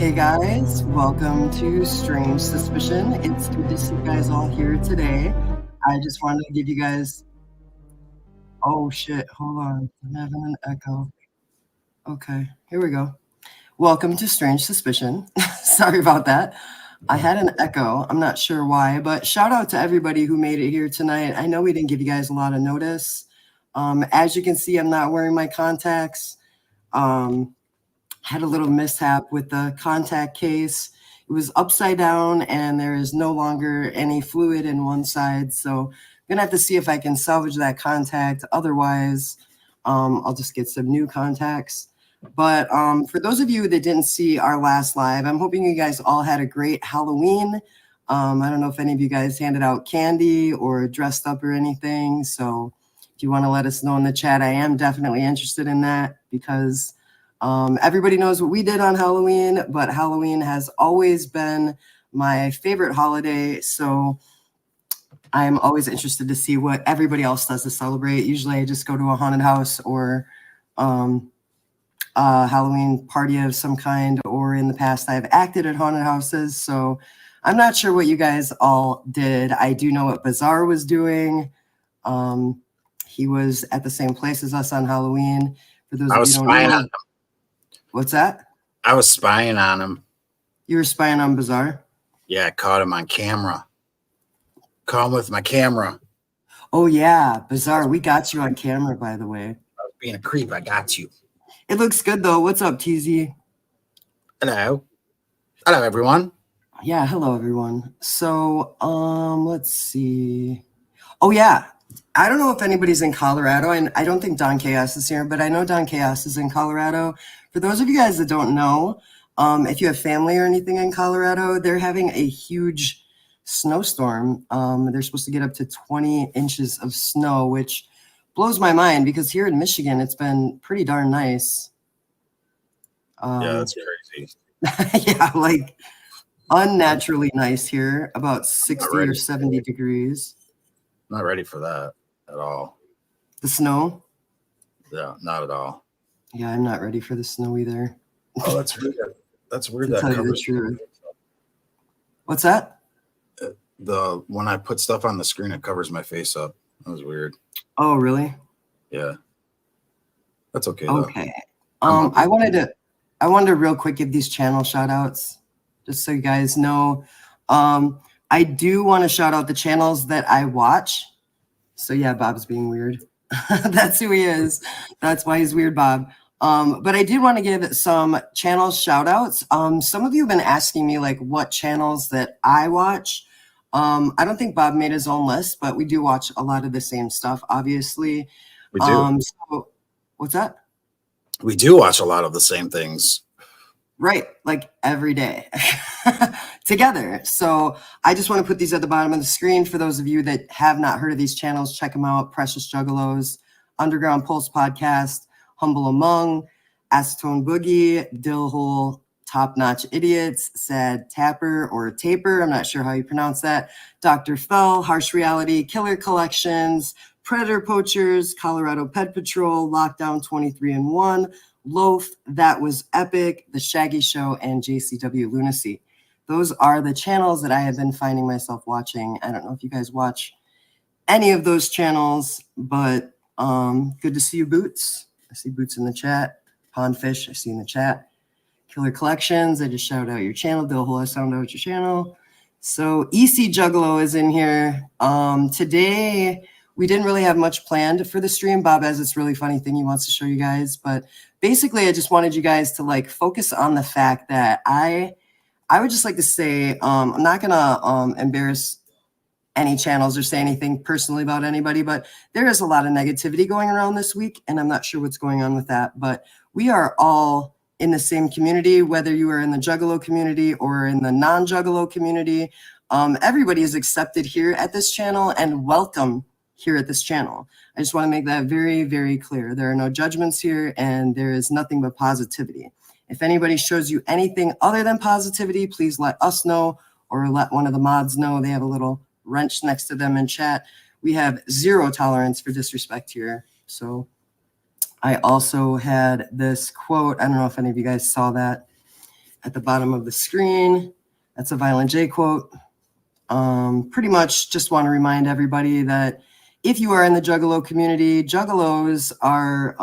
Hey guys, welcome to Strange Suspicion. It's good to see you guys all here today. I just wanted to give you guys. Oh shit, hold on. I'm having an echo. Okay, here we go. Welcome to Strange Suspicion. Sorry about that. I had an echo. I'm not sure why, but shout out to everybody who made it here tonight. I know we didn't give you guys a lot of notice. As you can see, I'm not wearing my contacts. Had a little mishap with the contact case. It was upside down and there is no longer any fluid in one side. So I'm gonna have to see if I can salvage that contact. Otherwise, I'll just get some new contacts. But for those of you that didn't see our last live, I'm hoping you guys all had a great Halloween. I don't know if any of you guys handed out candy or dressed up or anything. So if you want to let us know in the chat, I am definitely interested in that because everybody knows what we did on Halloween, but Halloween has always been my favorite holiday. So I'm always interested to see what everybody else does to celebrate. Usually I just go to a haunted house or a Halloween party of some kind, or in the past I've acted at haunted houses. So I'm not sure what you guys all did. I do know what Bazaar was doing. He was at the same place as us on Halloween. For those of you who don't know. What's that? I was spying on him. You were spying on Bazaar? Yeah, I caught him on camera. Caught him with my camera. Oh, yeah. Bazaar, we got you on camera, by the way. I was being a creep. I got you. It looks good, though. What's up, TZ? Hello. Hello, everyone. Yeah, hello, everyone. So, let's see. Oh, yeah. I don't know if anybody's in Colorado, and I don't think Don Chaos is here, but I know Don Chaos is in Colorado. For those of you guys that don't know, if you have family or anything in Colorado, they're having a huge snowstorm. They're supposed to get up to 20 inches of snow, which blows my mind because here in Michigan, it's been pretty darn nice. Yeah, that's crazy. Yeah, like unnaturally nice here, about 60 or 70 degrees. Not ready for that at all. The snow? Yeah, not at all. Yeah, I'm not ready for the snow either. Oh, that's weird. That's weird. To tell you the truth. What's that? When I put stuff on the screen, it covers my face up. That was weird. Oh, really? Yeah. That's okay. Okay. I wanted to real quick give these channel shout outs, just so you guys know. I do want to shout out the channels that I watch. So yeah, Bob's being weird. That's who he is. That's why he's weird, Bob. But I did want to give some channel shout outs. Some of you have been asking me like what channels that I watch. I don't think Bob made his own list, but we do watch a lot of the same stuff, obviously. We do. So, what's that? We do watch a lot of the same things. Right, like every day together. So I just want to put these at the bottom of the screen for those of you that have not heard of these channels. Check them out. Precious Juggalos, Underground Pulse Podcast, Humble Among, Acetone Boogie, Dillhole, Top Notch Idiots, Sad Tapper or Taper, I'm not sure how you pronounce that, Dr. Fell, Harsh Reality, Killer Collections, Predator Poachers, Colorado Pet Patrol, Lockdown 23-1, Loaf, That Was Epic, The Shaggy Show, and JCW Lunacy. Those are the channels that I have been finding myself watching. I don't know if you guys watch any of those channels, but good to see you, Boots. I see Boots in the chat. Pondfish, I see in the chat. Killer Collections, I just shouted out your channel. Dillhole, I sound out your channel. So EC Juggalo is in here. Today, we didn't really have much planned for the stream. Bob has this really funny thing he wants to show you guys, but basically I just wanted you guys to like focus on the fact that I would just like to say, I'm not gonna embarrass any channels or say anything personally about anybody, but there is a lot of negativity going around this week, and I'm not sure what's going on with that, but we are all in the same community, whether you are in the Juggalo community or in the non-Juggalo community. Everybody is accepted here at this channel and welcome here at this channel. I just want to make that very, very clear. There are no judgments here, and there is nothing but positivity. If anybody shows you anything other than positivity, please let us know or let one of the mods know. They have a little wrench next to them in chat. We have zero tolerance for disrespect here. So I also had this quote. I don't know if any of you guys saw that. at the bottom of the screen. That's a Violent J quote. Pretty much just want to remind everybody that if you are in the Juggalo community, Juggalos are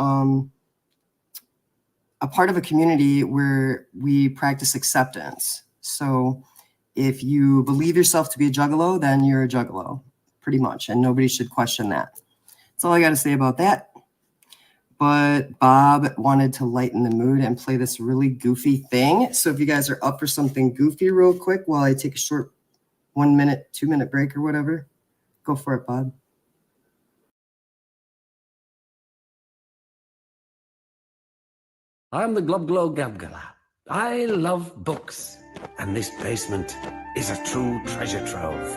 a part of a community where we practice acceptance. So if you believe yourself to be a Juggalo, then you're a Juggalo, pretty much, and nobody should question that. That's all I got to say about that. But Bob wanted to lighten the mood and play this really goofy thing. So if you guys are up for something goofy real quick while I take a short 1 minute, 2 minute break or whatever, go for it, Bob. I'm the Globglow Gabgala. I love books, and this basement is a true treasure trove.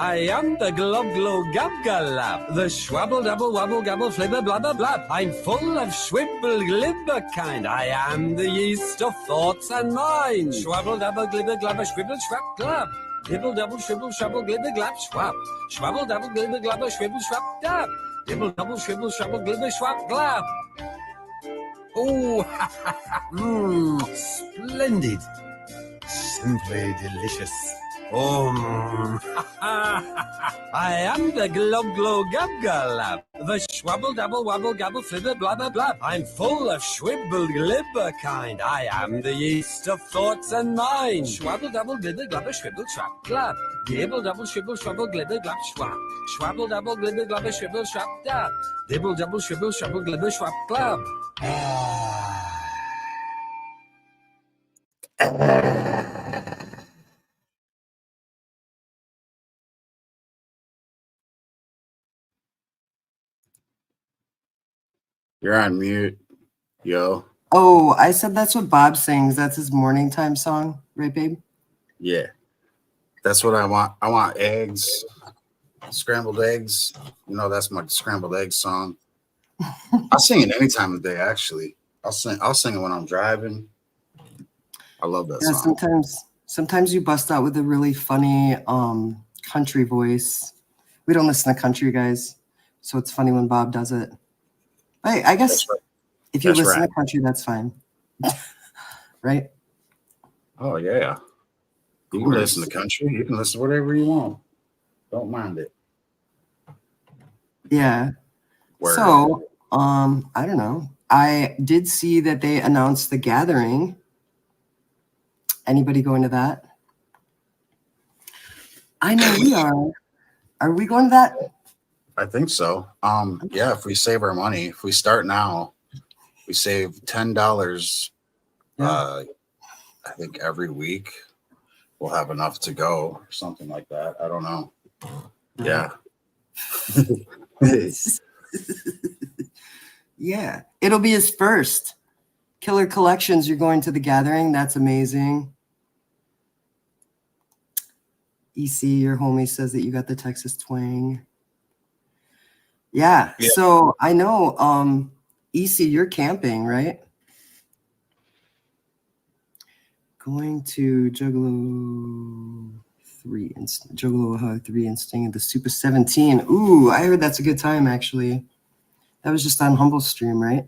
I am the Globglow Gabgalab, the schwabble double wabble gabble flibber blabber blab. I'm full of schwibble glibber kind. I am the yeast of thoughts and mind. Schwabble double glibber glabber schwibble schwab glab. Dibble double shibble shabble glibber glab schwab. Schwabble double glibber glabber schwibble schwab dab. Dibble double shibble shabble glibber schwab glab. Oh, ha ha ha! Splendid. Simply delicious. Oh, I am the Globglow Gabgalab, the schwabble double wabble gabble flibber blabber blab. I'm full of schwibble glibber kind. I am the yeast of thoughts and mind. Schwabble double glibber glabber schwibble schwab glab. Dibble double shibble schwabble glibber glab schwab. Schwabble double glibber glabber schwibble schwab dab. Dibble double shibble schwabble glibber schwab glab. You're on mute, yo. Oh, I said that's what Bob sings. That's his morning time song, right, babe? Yeah. That's what I want. I want eggs, scrambled eggs. You know, that's my scrambled eggs song. I'll sing it any time of the day, actually. I'll sing it when I'm driving. I love that song. Sometimes you bust out with a really funny country voice. We don't listen to country, guys, so it's funny when Bob does it. I guess if you listen to country, that's fine. Right? Oh, yeah. You can listen to country. You can listen to whatever you want. Don't mind it. Yeah. Word. So, I don't know. I did see that they announced The Gathering. Anybody going to that? I know we are. Are we going to that? I think so. Yeah, if we save our money, if we start now, we save $10. I think every week we'll have enough to go or something like that. I don't know. Yeah. Yeah. It'll be his first. Killer Collections, you're going to The Gathering. That's amazing. EC, your homie, says that you got the Texas twang. Yeah. So I know, EC, you're camping, right? Going to Juggalo 3 and Juggalo 3 and staying at the Super 17. Ooh, I heard that's a good time, actually. That was just on Humble Stream, right?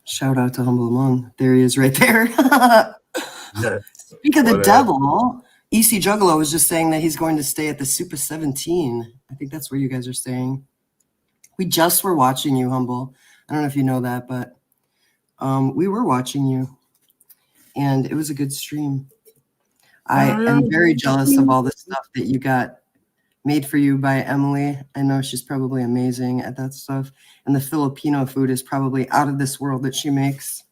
Shout out to Humble Among. There he is right there. Speak of the devil, EC Juggalo was just saying that he's going to stay at the Super 17. I think that's where you guys are staying. We just were watching you, Humble. I don't know if you know that, but we were watching you. And it was a good stream. I am very jealous of all the stuff that you got made for you by Emily. I know she's probably amazing at that stuff. And the Filipino food is probably out of this world that she makes.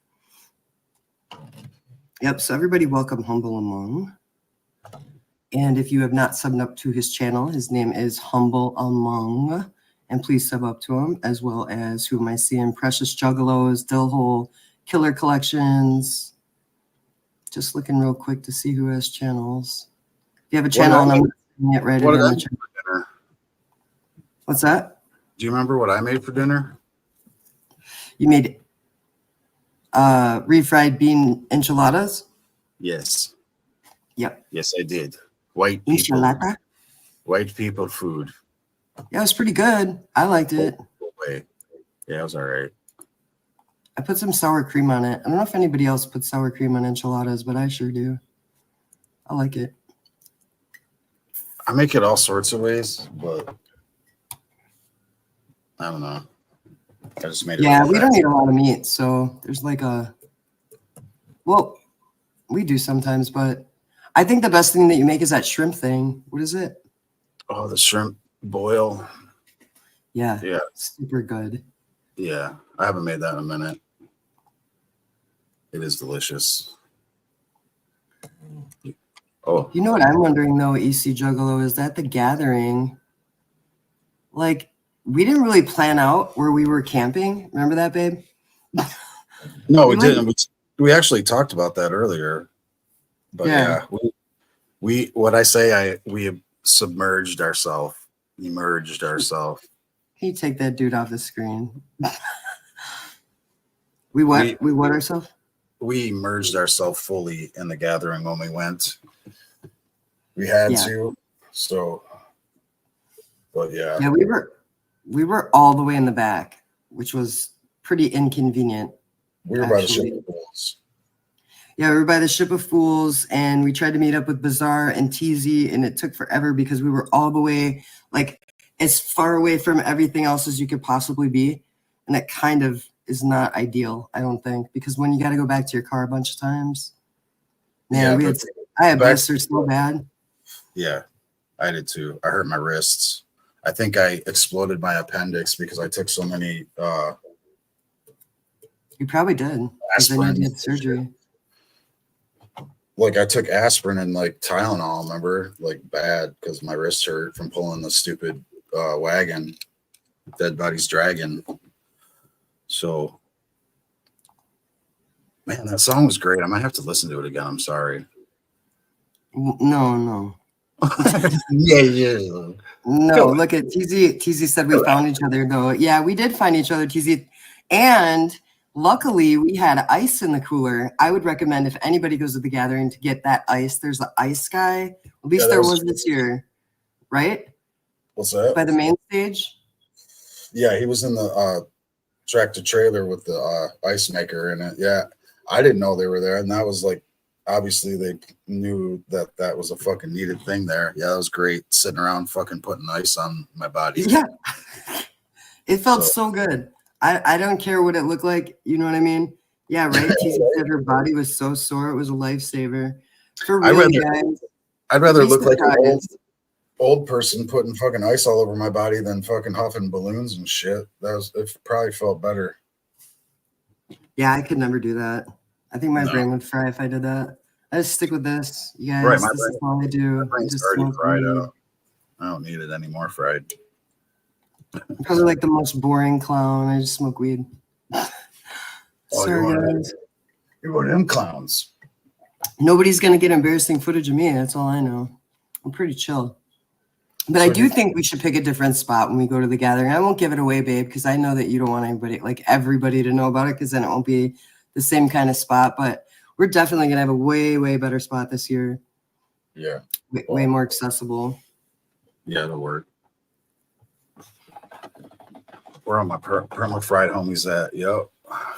Yep, so everybody welcome Humble Among. And if you have not subbed up to his channel, his name is Humble Among. And please sub up to him, as well as who am I seeing? Precious Juggalos, Dillhole, Killer Collections. Just looking real quick to see who has channels. If you have a channel and I'm seeing it right What on did I the channel. make for dinner? What's that? Do you remember what I made for dinner? You made refried bean enchiladas? Yes. Yep. Yes, I did. White people. Enchilada? White people food. Yeah, it was pretty good. I liked it. Wait. Yeah, it was all right. I put some sour cream on it. I don't know if anybody else puts sour cream on enchiladas, but I sure do. I like it. I make it all sorts of ways, but I don't know. I just made it. Yeah, really we don't fast. eat a lot of meat, so there's like a. Well, we do sometimes, but I think the best thing that you make is that shrimp thing. What is it? Oh, the shrimp boil. Yeah. Yeah. Super good. Yeah. I haven't made that in a minute. It is delicious. Oh. You know what I'm wondering though, EC Juggalo, is that the gathering, like, we didn't really plan out where we were camping. Remember that, babe? No, we Really? didn't. We actually talked about that earlier. But Yeah. we what I say, we submerged ourselves, emerged ourselves. Can you take that dude off the screen? We what ourselves? We immersed ourselves fully in the gathering when we went. We had to. So, but yeah. Yeah, we were all the way in the back, which was pretty inconvenient. We were by the Ship of Fools. Yeah, we were by the Ship of Fools, and we tried to meet up with Bazaar and TZ, and it took forever because we were all the way, like, as far away from everything else as you could possibly be. And that kind of is not ideal, I don't think, because when you got to go back to your car a bunch of times, man, Yeah, I had blisters so bad. Yeah, I did too. I hurt my wrists. I think I exploded my appendix because I took so many. You probably did. Because then you did surgery. Like I took aspirin and like Tylenol, remember? Like bad because my wrist hurt from pulling the stupid wagon, Dead Bodies Dragon. So, man, that song was great. I might have to listen to it again. I'm sorry. No. Yeah. No, look at TZ. TZ said we found each other, though. Yeah, we did find each other, TZ. And luckily, we had ice in the cooler. I would recommend if anybody goes to the gathering to get that ice. There's an ice guy. At least there was this year, right? What's that? By the main stage? Yeah, he was in the tractor trailer with the ice maker in it. Yeah, I didn't know they were there. And that was like, obviously they knew that that was a fucking needed thing there. Yeah, that was great. Sitting around fucking putting ice on my body. Yeah. It felt so good. I don't care what it looked like. You know what I mean? Yeah, right. TZ said her body was so sore. It was a lifesaver. For real, guys. I'd rather look like an old person putting fucking ice all over my body than fucking huffing balloons and shit. It probably felt better. Yeah, I could never do that. I think my brain would fry if I did that. I just stick with this. You guys, right, this is all I do. My brain's already fried out. I don't need it anymore fried. I'm probably like the most boring clown. I just smoke weed. Sorry, guys. You're one of them clowns. Nobody's going to get embarrassing footage of me. That's all I know. I'm pretty chill. But I do think we should pick a different spot when we go to the gathering. I won't give it away, babe, because I know that you don't want anybody, like everybody to know about it, because then it won't be the same kind of spot. But we're definitely going to have a way, way better spot this year. Yeah. Way more accessible. Yeah, it'll work. Where are my perma fried homies at? Yep.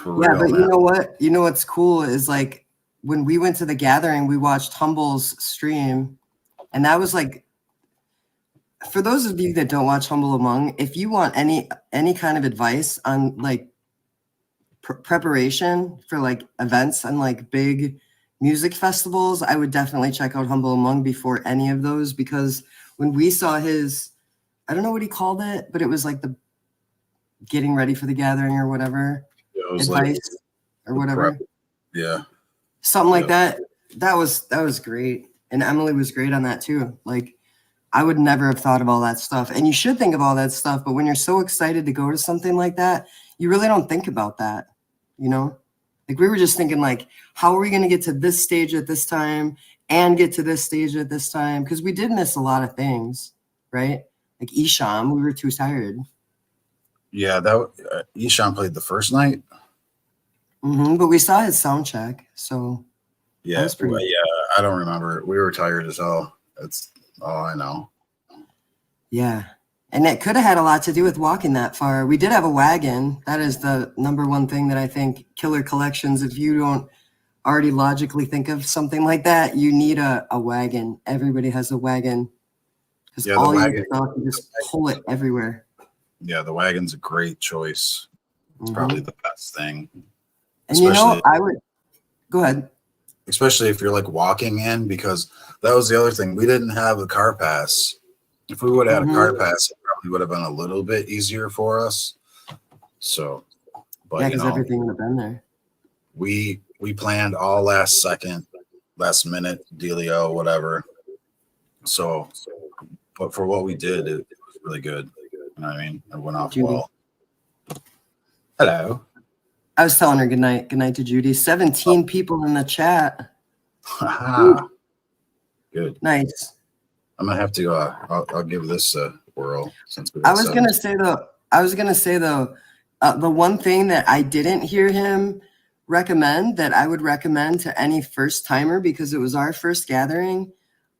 Yeah, but you know what? You know what's cool is like when we went to the gathering, we watched Humble's stream, and that was like, for those of you that don't watch Humble Among, if you want any kind of advice on like preparation for like events and like big music festivals, I would definitely check out Humble Among before any of those, because when we saw his, I don't know what he called it, but it was like the getting ready for the gathering or whatever, advice like or whatever. Prep. Yeah. Something like that. That was great. And Emily was great on that too. Like, I would never have thought of all that stuff. And you should think of all that stuff, but when you're so excited to go to something like that, you really don't think about that, you know? Like, we were just thinking like, how are we going to get to this stage at this time and get to this stage at this time? Because we did miss a lot of things, right? Like Isham, we were too tired. Yeah, that Isham played the first night. But we saw his sound check, so yeah, I don't remember. We were tired as hell. That's all I know. Yeah, And it could have had a lot to do with walking that far. We did have a wagon. That is the number one thing that I think killer collections, if you don't already logically think of something like that, you need a wagon. Everybody has a wagon. Because Yeah, the all wagon, you stuff, you just pull it everywhere. yeah, the wagon's a great choice. It's probably the best thing. And you know, I would go ahead. Especially if you're like walking in, because that was the other thing. We didn't have a car pass. If we would have had a car pass, it probably would have been a little bit easier for us. So, but Yeah, you because know, everything would have been there. we planned all last second, last minute dealio, whatever. So, but for what we did, it was really good. You know what I mean? It went off Judy. well. Hello. I was telling her good night. Good night to Judy. 17 people in the chat. Good. Nice. I'm gonna have to. I'll give this a whirl since we. I was gonna say though. The one thing that I didn't hear him recommend that I would recommend to any first timer, because it was our first gathering,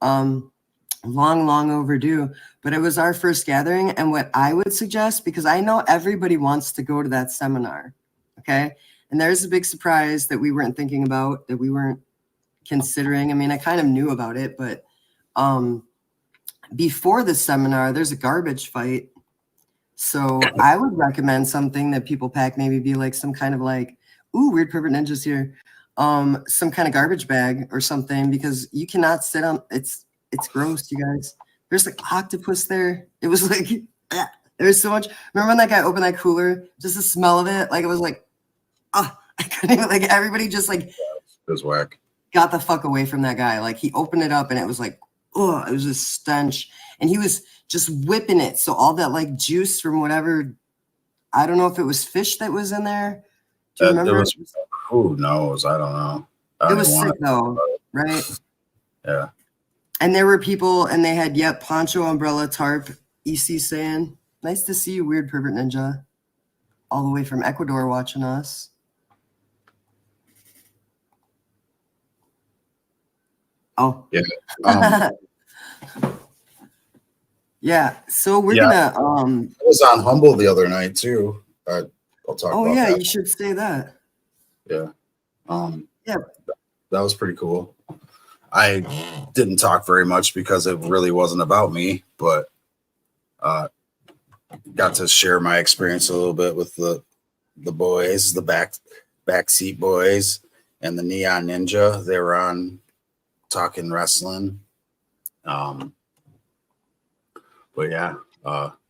long overdue, but it was our first gathering. And what I would suggest, because I know everybody wants to go to that seminar, okay? And there's a big surprise that we weren't thinking about, that we weren't considering. I mean, I kind of knew about it, but before the seminar, there's a garbage fight. So I would recommend something that people pack, maybe be like some kind of like, ooh, Weird Pervert Ninjas here, some kind of garbage bag or something, because you cannot sit on, it's gross, you guys. There's like octopus there. It was like, there was so much. Remember when that guy opened that cooler? Just the smell of it, like it was like, I couldn't even, like everybody just like, it was whack. Got the fuck away from that guy. Like he opened it up and it was like, oh, it was a stench. And he was just whipping it. So all that like juice from whatever, I don't know if it was fish that was in there. Do you remember? Who knows? I don't know. It was sick though, right? Yeah. And there were people and they had, poncho, umbrella, tarp, EC saying, nice to see you, Weird Pervert Ninja. All the way from Ecuador watching us. Oh. Yeah. Yeah. So we're gonna I was on Humble the other night too. I'll talk about that. You should say that. Yeah. Yeah. That was pretty cool. I didn't talk very much because it really wasn't about me, but got to share my experience a little bit with the boys, the backseat boys, and the Neon Ninja. They were on talking wrestling. But yeah,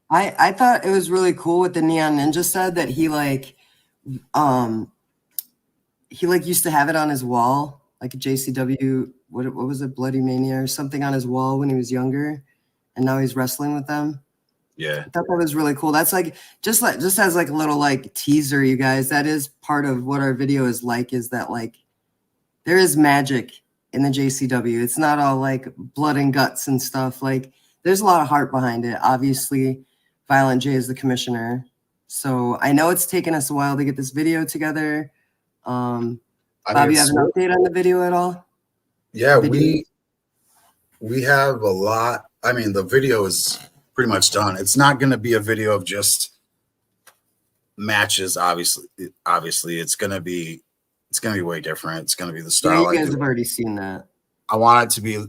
I thought it was really cool what the Neon Ninja said, that he used to have it on his wall, like a JCW, what was it, Bloody Mania or something on his wall when he was younger, and now he's wrestling with them. Yeah, I thought that was really cool. That's like just as like a little like teaser, you guys. That is part of what our video is like, is that like there is magic in the JCW. It's not all like blood and guts and stuff. Like there's a lot of heart behind it. Obviously, Violent J is the commissioner. So I know it's taken us a while to get this video together. Bob, you have an update on the video at all? Yeah, we have a lot. I mean, the video is pretty much done. It's not going to be a video of just matches. Obviously, it's going to be way different. It's going to be the style. Yeah, you guys have already seen that. I want it to be,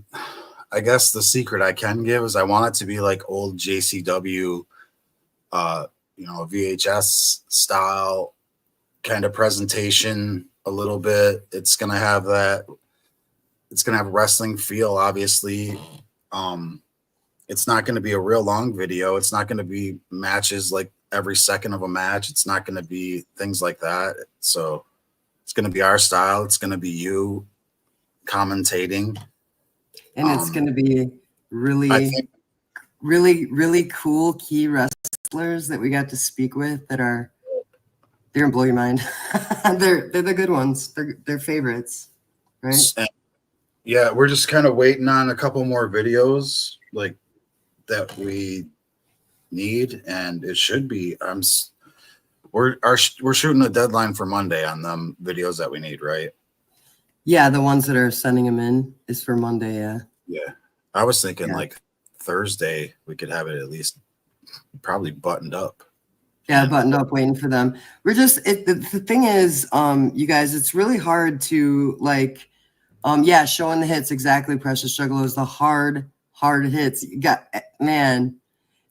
I guess the secret I can give is I want it to be like old JCW, VHS style kind of presentation a little bit. It's going to have that. It's going to have a wrestling feel, obviously. It's not going to be a real long video. It's not going to be matches like every second of a match. It's not going to be things like that. So it's going to be our style. It's going to be you commentating. And it's going to be really cool key wrestlers that we got to speak with that they're going to blow your mind. they're the good ones. They're favorites, right? Yeah, we're just kind of waiting on a couple more videos like that we need, and it should be. We're shooting a deadline for Monday on them videos that we need, right? Yeah, the ones that are sending them in is for Monday. Yeah. I was thinking like Thursday we could have it at least Probably buttoned up. Yeah, buttoned up, waiting for them. We're just the thing is, you guys, it's really hard to like, yeah, showing the hits exactly. Precious Juggalos, the hard hits. You got, man.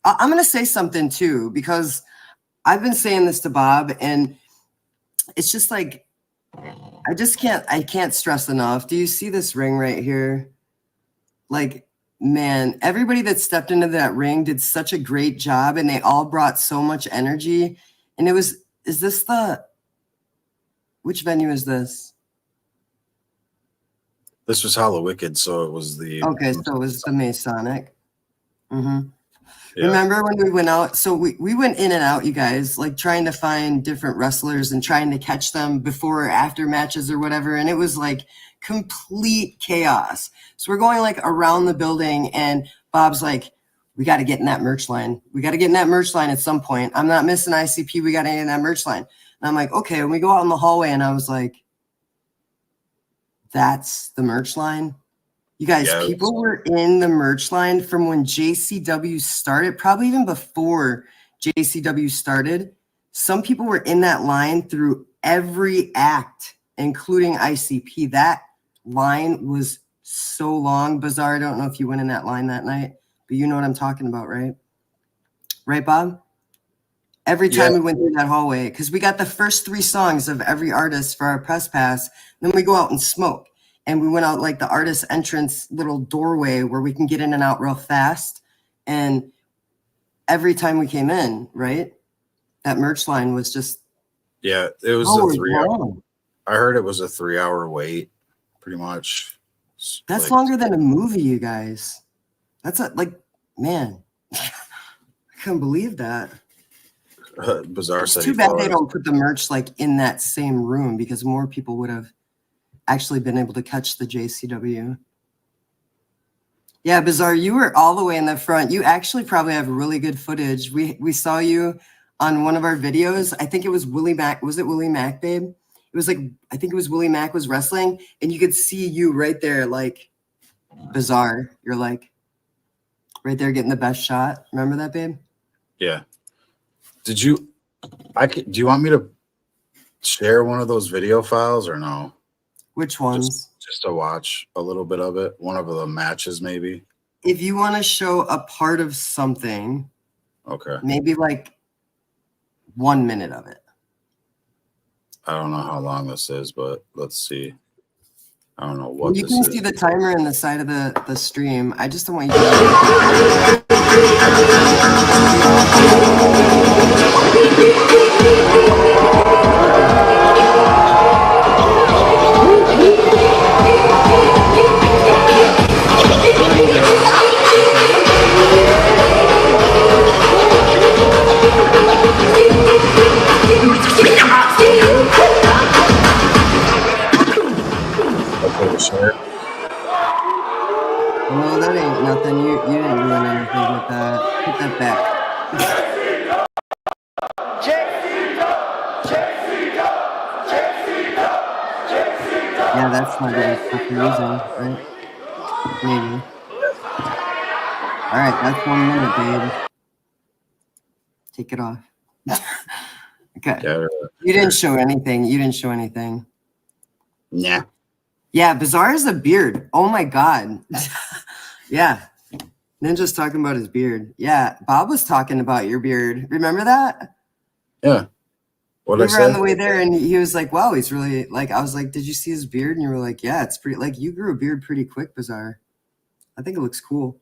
I'm gonna say something too because I've been saying this to Bob, and it's just like I can't stress enough. Do you see this ring right here? Like, man, everybody that stepped into that ring did such a great job, and they all brought so much energy. And it was, which venue is this? This was Hallowicked, so it was the. Okay, so it was the Masonic. Mm-hmm. Yeah. Remember when we went out? So we went in and out, you guys, like trying to find different wrestlers and trying to catch them before or after matches or whatever. And it was like complete chaos. So we're going like around the building, and Bob's like, we got to get in that merch line. We got to get in that merch line at some point. I'm not missing ICP. We got to get in that merch line. And I'm like, okay. And we go out in the hallway, and I was like, that's the merch line. You guys, people were in the merch line from when JCW started, probably even before JCW started. Some people were in that line through every act, including ICP. That line was so long. Bizarre, I don't know if you went in that line that night, but you know what I'm talking about, right? Right, Bob? Every time we went through that hallway, because we got the first 3 songs of every artist for our press pass, then we go out and smoke. And we went out like the artist entrance little doorway where we can get in and out real fast. And every time we came in, right, that merch line was just. Yeah, it was a 3 hour. I heard it was a 3 hour wait, pretty much. That's like, longer than a movie, you guys. That's like, man, I couldn't believe that. Bizarre. It's too bad they don't put the merch like in that same room, because more people would have actually been able to catch the JCW. Yeah, Bizarre, you were all the way in the front. You actually probably have really good footage. We saw you on one of our videos. I think it was Willie Mack. Was it Willie Mack, babe? It was like, I think it was Willie Mack was wrestling, and you could see you right there, like, Bizarre. You're like right there getting the best shot. Remember that, babe? Yeah. Do you want me to share one of those video files or no? Which ones? Just to watch a little bit of it. One of the matches, maybe. If you want to show a part of something, okay, maybe like 1 minute of it. I don't know how long this is, but let's see. I don't know what well, you this can is. see the timer in the side of the stream. I just don't want you to. No, that ain't nothing. You didn't ruin anything with that. Put that back. Yeah, that's not good for using, right? Maybe. All right, that's 1 minute, babe. Take it off. Okay. Yeah. You didn't show anything. You didn't show anything. Yeah. Yeah, Bizarre is a beard. Oh my God. Yeah. Ninja's talking about his beard. Yeah, Bob was talking about your beard. Remember that? Yeah. We were on the way there, and he was like, wow, he's really, like, I was like, did you see his beard? And you were like, yeah, it's pretty, like, you grew a beard pretty quick, Bizarre. I think it looks cool.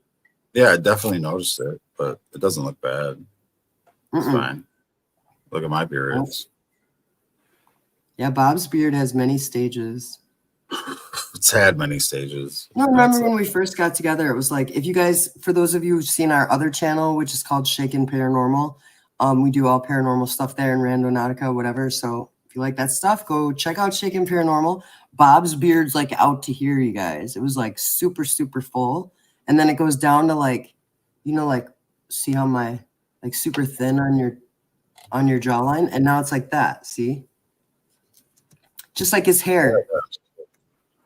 Yeah, I definitely noticed it, but it doesn't look bad. It's fine. Look at my beard. Oh. Yeah, Bob's beard has many stages. It's had many stages. No, remember when we first got together, it was like, if you guys, for those of you who've seen our other channel, which is called Shaken Paranormal, we do all paranormal stuff there in Randonautica, whatever. So if you like that stuff, go check out Shaken Paranormal. Bob's beard's like out to here, you guys. It was like super, super full. And then it goes down to like, you know, like, see how my, like super thin on your jawline? And now it's like that, see? Just like his hair.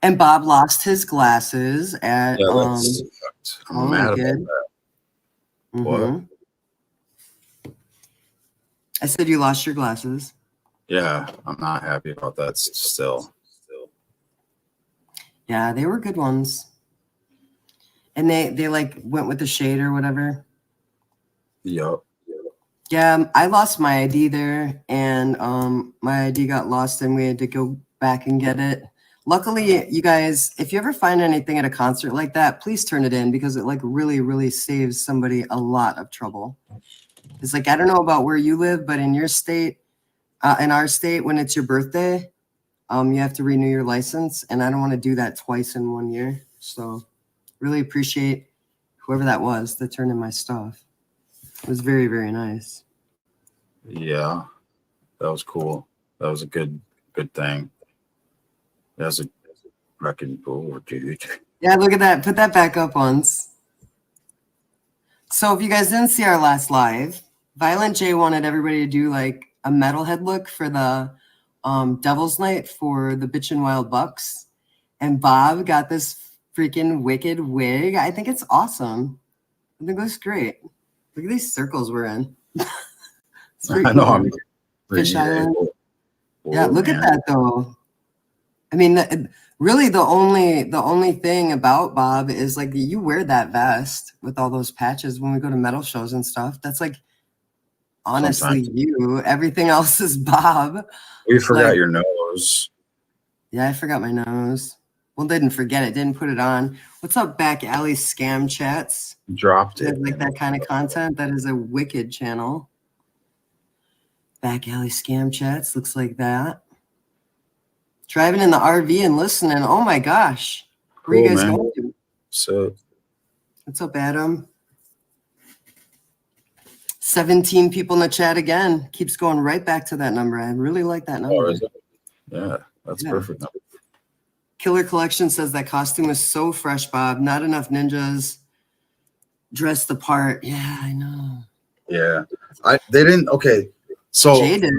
And Bob lost his glasses at I'm mad about that. Mm-hmm. I said you lost your glasses. Yeah, I'm not happy about that still. Yeah, they were good ones. And they like went with the shade or whatever. Yup. Yeah, I lost my ID there, and my ID got lost, and we had to go back and get it. Luckily, you guys, if you ever find anything at a concert like that, please turn it in because it like really, really saves somebody a lot of trouble. It's like, I don't know about where you live, but in your state, in our state, when it's your birthday, you have to renew your license, and I don't want to do that twice in 1 year. So really appreciate whoever that was that turned in my stuff. It was very, very nice. Yeah, that was cool. That was a good thing. That was a wrecking bull, dude. Yeah, look at that. Put that back up once. So if you guys didn't see our last live, Violent J wanted everybody to do like a metalhead look for the Devil's Night for the Bitchin' Wild Bucks. And Bob got this freaking wicked wig. I think it's awesome. I think it looks great. Look at these circles we're in. It's pretty I know. cool. I'm Fish Island. Whoa, Yeah, look man. at that though. I mean, really the only thing about Bob is like you wear that vest with all those patches when we go to metal shows and stuff. That's like honestly Sometimes. you. Everything else is Bob. We forgot Like, your nose. yeah, I forgot my nose. Well, didn't forget it. Didn't put it on. What's up, Back Alley Scam Chats? Dropped You it. guys like that kind of content? That is a wicked channel. Back Alley Scam Chats looks like that. Driving in the RV and listening. Oh my gosh. Where Cool, you guys man. going to? So What's up, Adam? 17 people in the chat again. Keeps going right back to that number. I really like that number. is it? Yeah, that's Yeah. perfect. Killer Collection says that costume is so fresh, Bob. Not enough ninjas dressed the part. Yeah, I know. Yeah. They didn't so Jaded.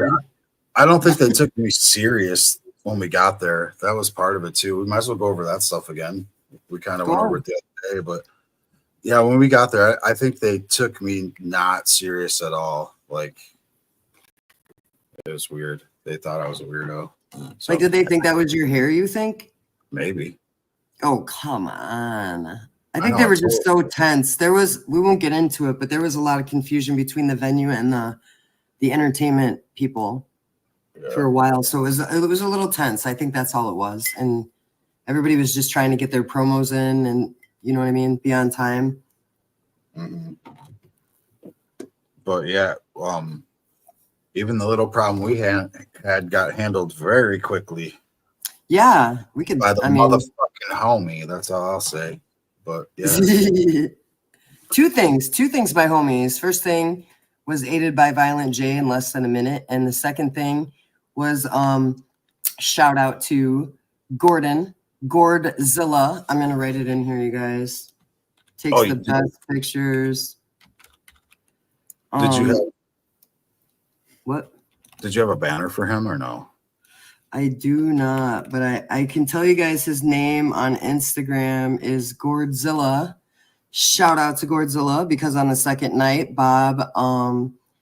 I don't think they took me serious when we got there. That was part of it too. We might as well go over that stuff again. We kind of Go went on. over it the other day, but yeah, when we got there, I think they took me not serious at all. Like it was weird. They thought I was a weirdo. So Like, did they think that was your hair, you think? maybe. Oh, come on. I I think know, they were it's just cool. so tense. We won't get into it, but there was a lot of confusion between the venue and the entertainment people for a while. So it was a little tense. I think that's all it was. And everybody was just trying to get their promos in and, you know what I mean, be on time. Mm-hmm. But yeah, even the little problem we had got handled very quickly Yeah, we could. by the I mean, motherfucking homie. That's all I'll say. But yeah, two things by homies. First thing was aided by Violent J in less than a minute, and the second thing was shout out to Gordzilla. I'm gonna write it in here, you guys. Takes the best pictures. Did you have what? Did you have a banner for him or no? I do not, but I can tell you guys his name on Instagram is Gordzilla. Shout out to Gordzilla because on the second night, Bob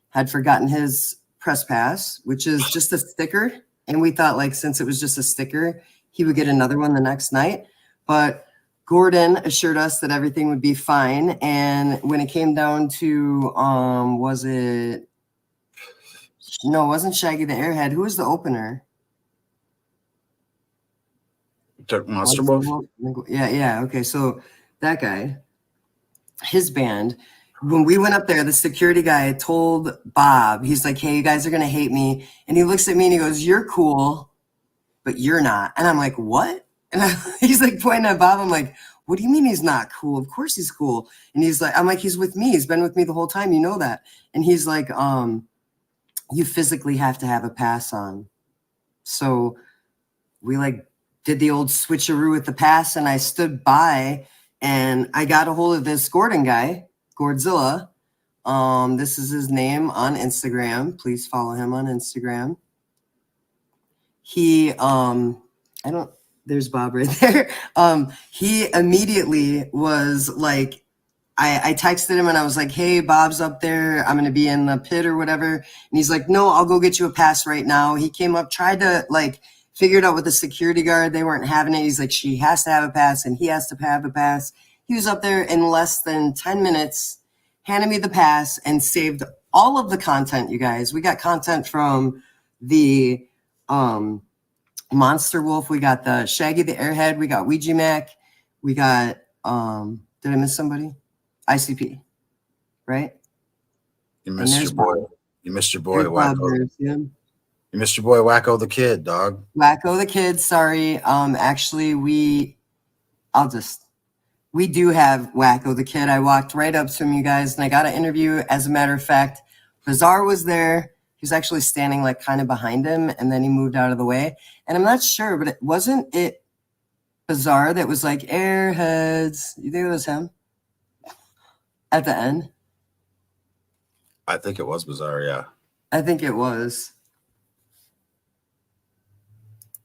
had forgotten his press pass, which is just a sticker. And we thought like since it was just a sticker, he would get another one the next night. But Gordon assured us that everything would be fine. And when it came down to it wasn't Shaggy the Airhead. Who was the opener? Monster Wolf? Yeah. Okay, so that guy, his band, when we went up there, the security guy told Bob, he's like, hey, you guys are going to hate me. And he looks at me and he goes, you're cool, but you're not. And I'm like, what? And he's like pointing at Bob. I'm like, what do you mean he's not cool? Of course he's cool. And he's like, I'm like, he's with me. He's been with me the whole time. You know that. And he's like, you physically have to have a pass on. So we like did the old switcheroo with the pass, and I stood by and I got a hold of this Gordon guy, Gordzilla. This is his name on Instagram. Please follow him on Instagram. He there's Bob right there. He immediately was like, I texted him and I was like, hey, Bob's up there. I'm going to be in the pit or whatever. And he's like, no, I'll go get you a pass right now. He came up, tried to like figure it out with the security guard. They weren't having it. He's like, she has to have a pass and he has to have a pass. He was up there in less than 10 minutes, handed me the pass and saved all of the content, you guys. We got content from the Monster Wolf. We got the Shaggy the Airhead. We got Ouija Mac. We got, did I miss somebody? ICP, right? You missed your boy. Bob. You missed your boy, There's Bob Wacko. there, yeah. You missed your boy, Wacko the Kid, dog. Wacko the Kid, sorry. Actually, we do have Wacko the Kid. I walked right up to him, you guys, and I got an interview. As a matter of fact, Bizarre was there. He was actually standing like kind of behind him, and then he moved out of the way. And I'm not sure, but wasn't it Bizarre that was like Airheads? You think it was him at the end? I think it was Bizarre, yeah. I think it was.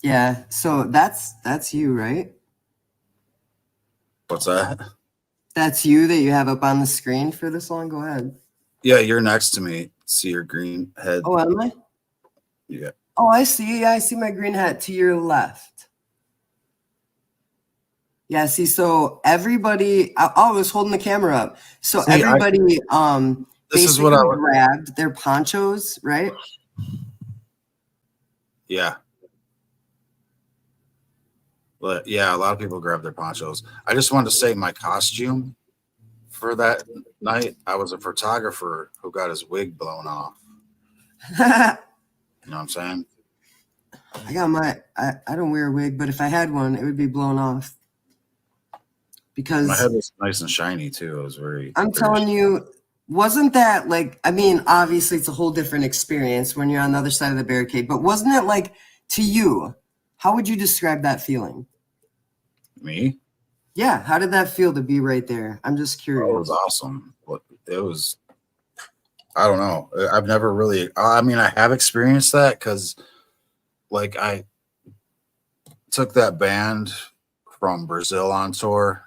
Yeah, so that's you, right? What's that? That's you that you have up on the screen for this long? Go ahead. Yeah, you're next to me. See your green head? Oh, am I? Yeah. Oh, I see. Yeah, I see my green hat to your left. Yeah, see, so everybody, I was holding the camera up. So See, everybody this is basically what I grabbed their ponchos, right? Yeah. But yeah, a lot of people grab their ponchos. I just wanted to say my costume for that night, I was a photographer who got his wig blown off. You know what I'm saying? I got I don't wear a wig, but if I had one, it would be blown off. Because My head was nice and shiny too. It was very. I'm telling you, wasn't that like, I mean, obviously it's a whole different experience when you're on the other side of the barricade, but wasn't it like, to you, how would you describe that feeling? Me? Yeah, how did that feel to be right there? I'm just curious. Oh, it was awesome. It was, I don't know. I've never really, I mean, I have experienced that because like I took that band from Brazil on tour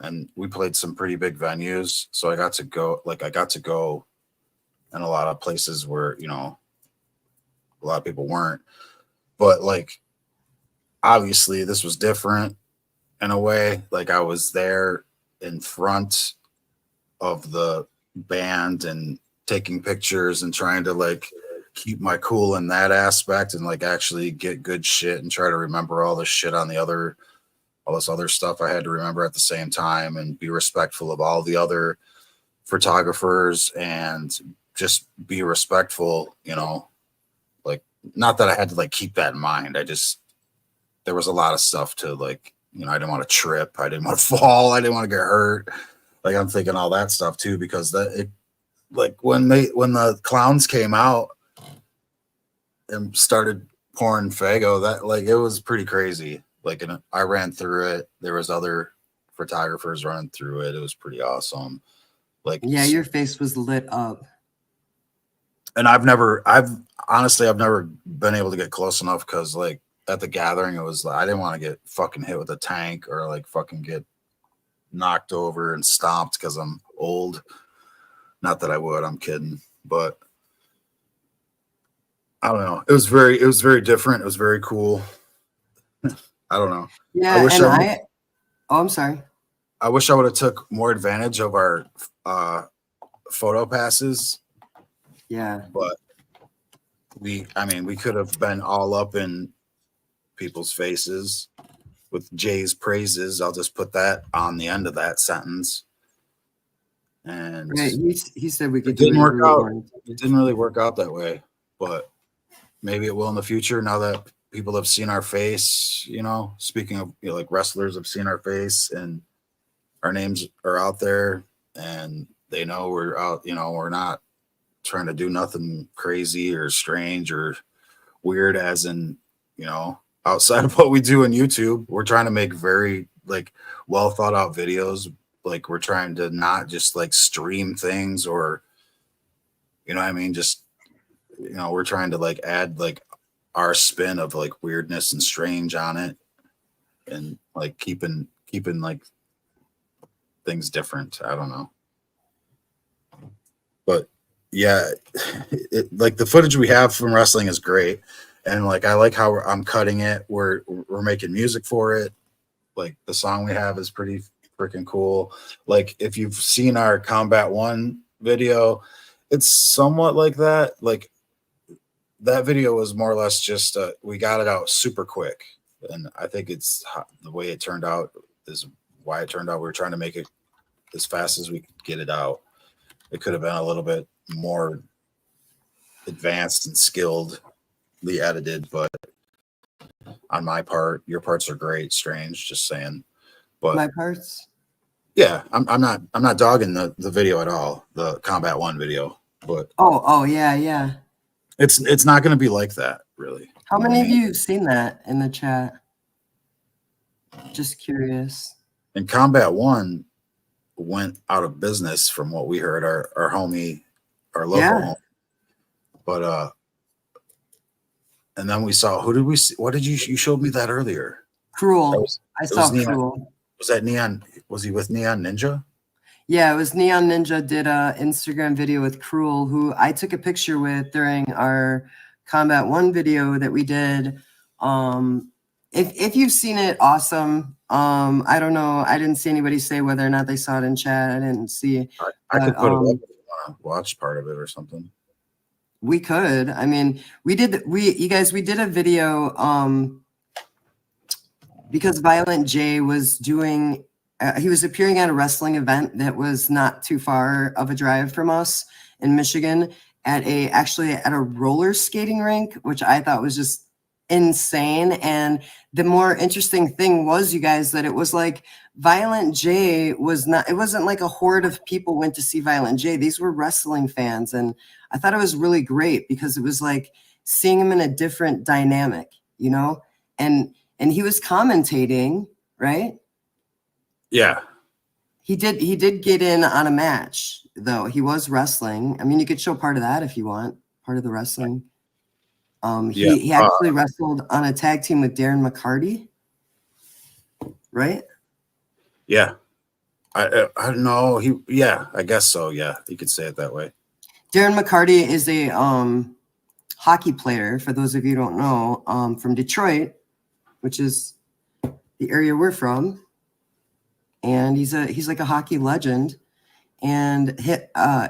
and we played some pretty big venues. So I got to go in a lot of places where, you know, a lot of people weren't. But like, obviously this was different in a way. Like I was there in front of the band and taking pictures and trying to like keep my cool in that aspect and like actually get good shit and try to remember all this shit on all this other stuff I had to remember at the same time and be respectful of all the other photographers and just be respectful, you know, like not that I had to like keep that in mind. There was a lot of stuff to like, you know, I didn't want to trip. I didn't want to fall. I didn't want to get hurt. Like I'm thinking all that stuff too, because like when the clowns came out and started pouring Fago, that like, it was pretty crazy. Like, I ran through it. There was other photographers running through it. It was pretty awesome. Like, yeah, your face was lit up. And I've never been able to get close enough because like at the gathering, it was like, I didn't want to get fucking hit with a tank or like fucking get knocked over and stomped because I'm old. Not that I would, I'm kidding. But I don't know. It was very different. It was very cool. I don't know. Yeah, I'm sorry. I wish I would have took more advantage of our photo passes. Yeah. But we could have been all up in people's faces with Jay's praises. I'll just put that on the end of that sentence. And right. He said we could it didn't work out. It didn't really work out that way, but maybe it will in the future now that people have seen our face, you know, speaking of, you know, like wrestlers have seen our face and our names are out there and they know we're out, you know, we're not trying to do nothing crazy or strange or weird as in, you know, outside of what we do on YouTube. We're trying to make very like well thought out videos. Like we're trying to not just like stream things or, you know what I mean? Just, you know, we're trying to like add like our spin of like weirdness and strange on it and like keeping like things different. I don't know. But yeah, like the footage we have from wrestling is great. And like, I like how I'm cutting it. We're making music for it. Like the song we have is pretty freaking cool. Like if you've seen our Combat One video, it's somewhat like that. Like that video was more or less just we got it out super quick, and I think it's the way it turned out is why it turned out. We were trying to make it as fast as we could get it out. It could have been a little bit more advanced and skilledly edited, but on my part, your parts are great. Strange, just saying. But My parts. yeah, I'm not dogging the video at all. The Combat One video, but Oh yeah. it's not going to be like that, really. How many of you have seen that in the chat? Just curious. And Combat One went out of business from what we heard. Our homie, our local homie. But and then we saw, who did we see? What did you showed me that earlier? Cruel. I saw Cruel. Was that Neon? Was he with Neon Ninja? Yeah, it was Neon Ninja did a Instagram video with Cruel, who I took a picture with during our Combat One video that we did. If you've seen it, awesome. I don't know. I didn't see anybody say whether or not they saw it in chat. I didn't see. I could put it up if you want to watch part of it or something. We could. I mean, we did a video because Violent J was doing, he was appearing at a wrestling event that was not too far of a drive from us in Michigan actually at a roller skating rink, which I thought was just insane. And the more interesting thing was, you guys, that it was like Violent J was not, it wasn't like a horde of people went to see Violent J. These were wrestling fans. And I thought it was really great because it was like seeing him in a different dynamic, you know, and he was commentating, right? Yeah. He did get in on a match, though. He was wrestling. I mean, you could show part of that if you want, part of the wrestling. He actually wrestled on a tag team with Darren McCarty, right? Yeah. I don't know. I guess so. Yeah, you could say it that way. Darren McCarty is a hockey player, for those of you who don't know, from Detroit, which is the area we're from. And he's like a hockey legend. And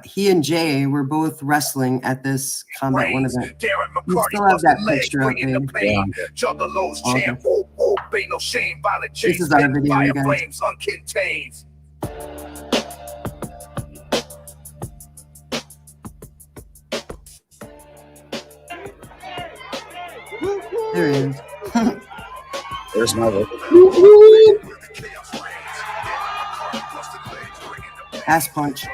he and Jay were both wrestling at this Combat One event. You still have that picture up there. Juggalos champ, ain't no shame, violent This is our video, you guys. flames uncontained. There he is. There's my look. Ass punch.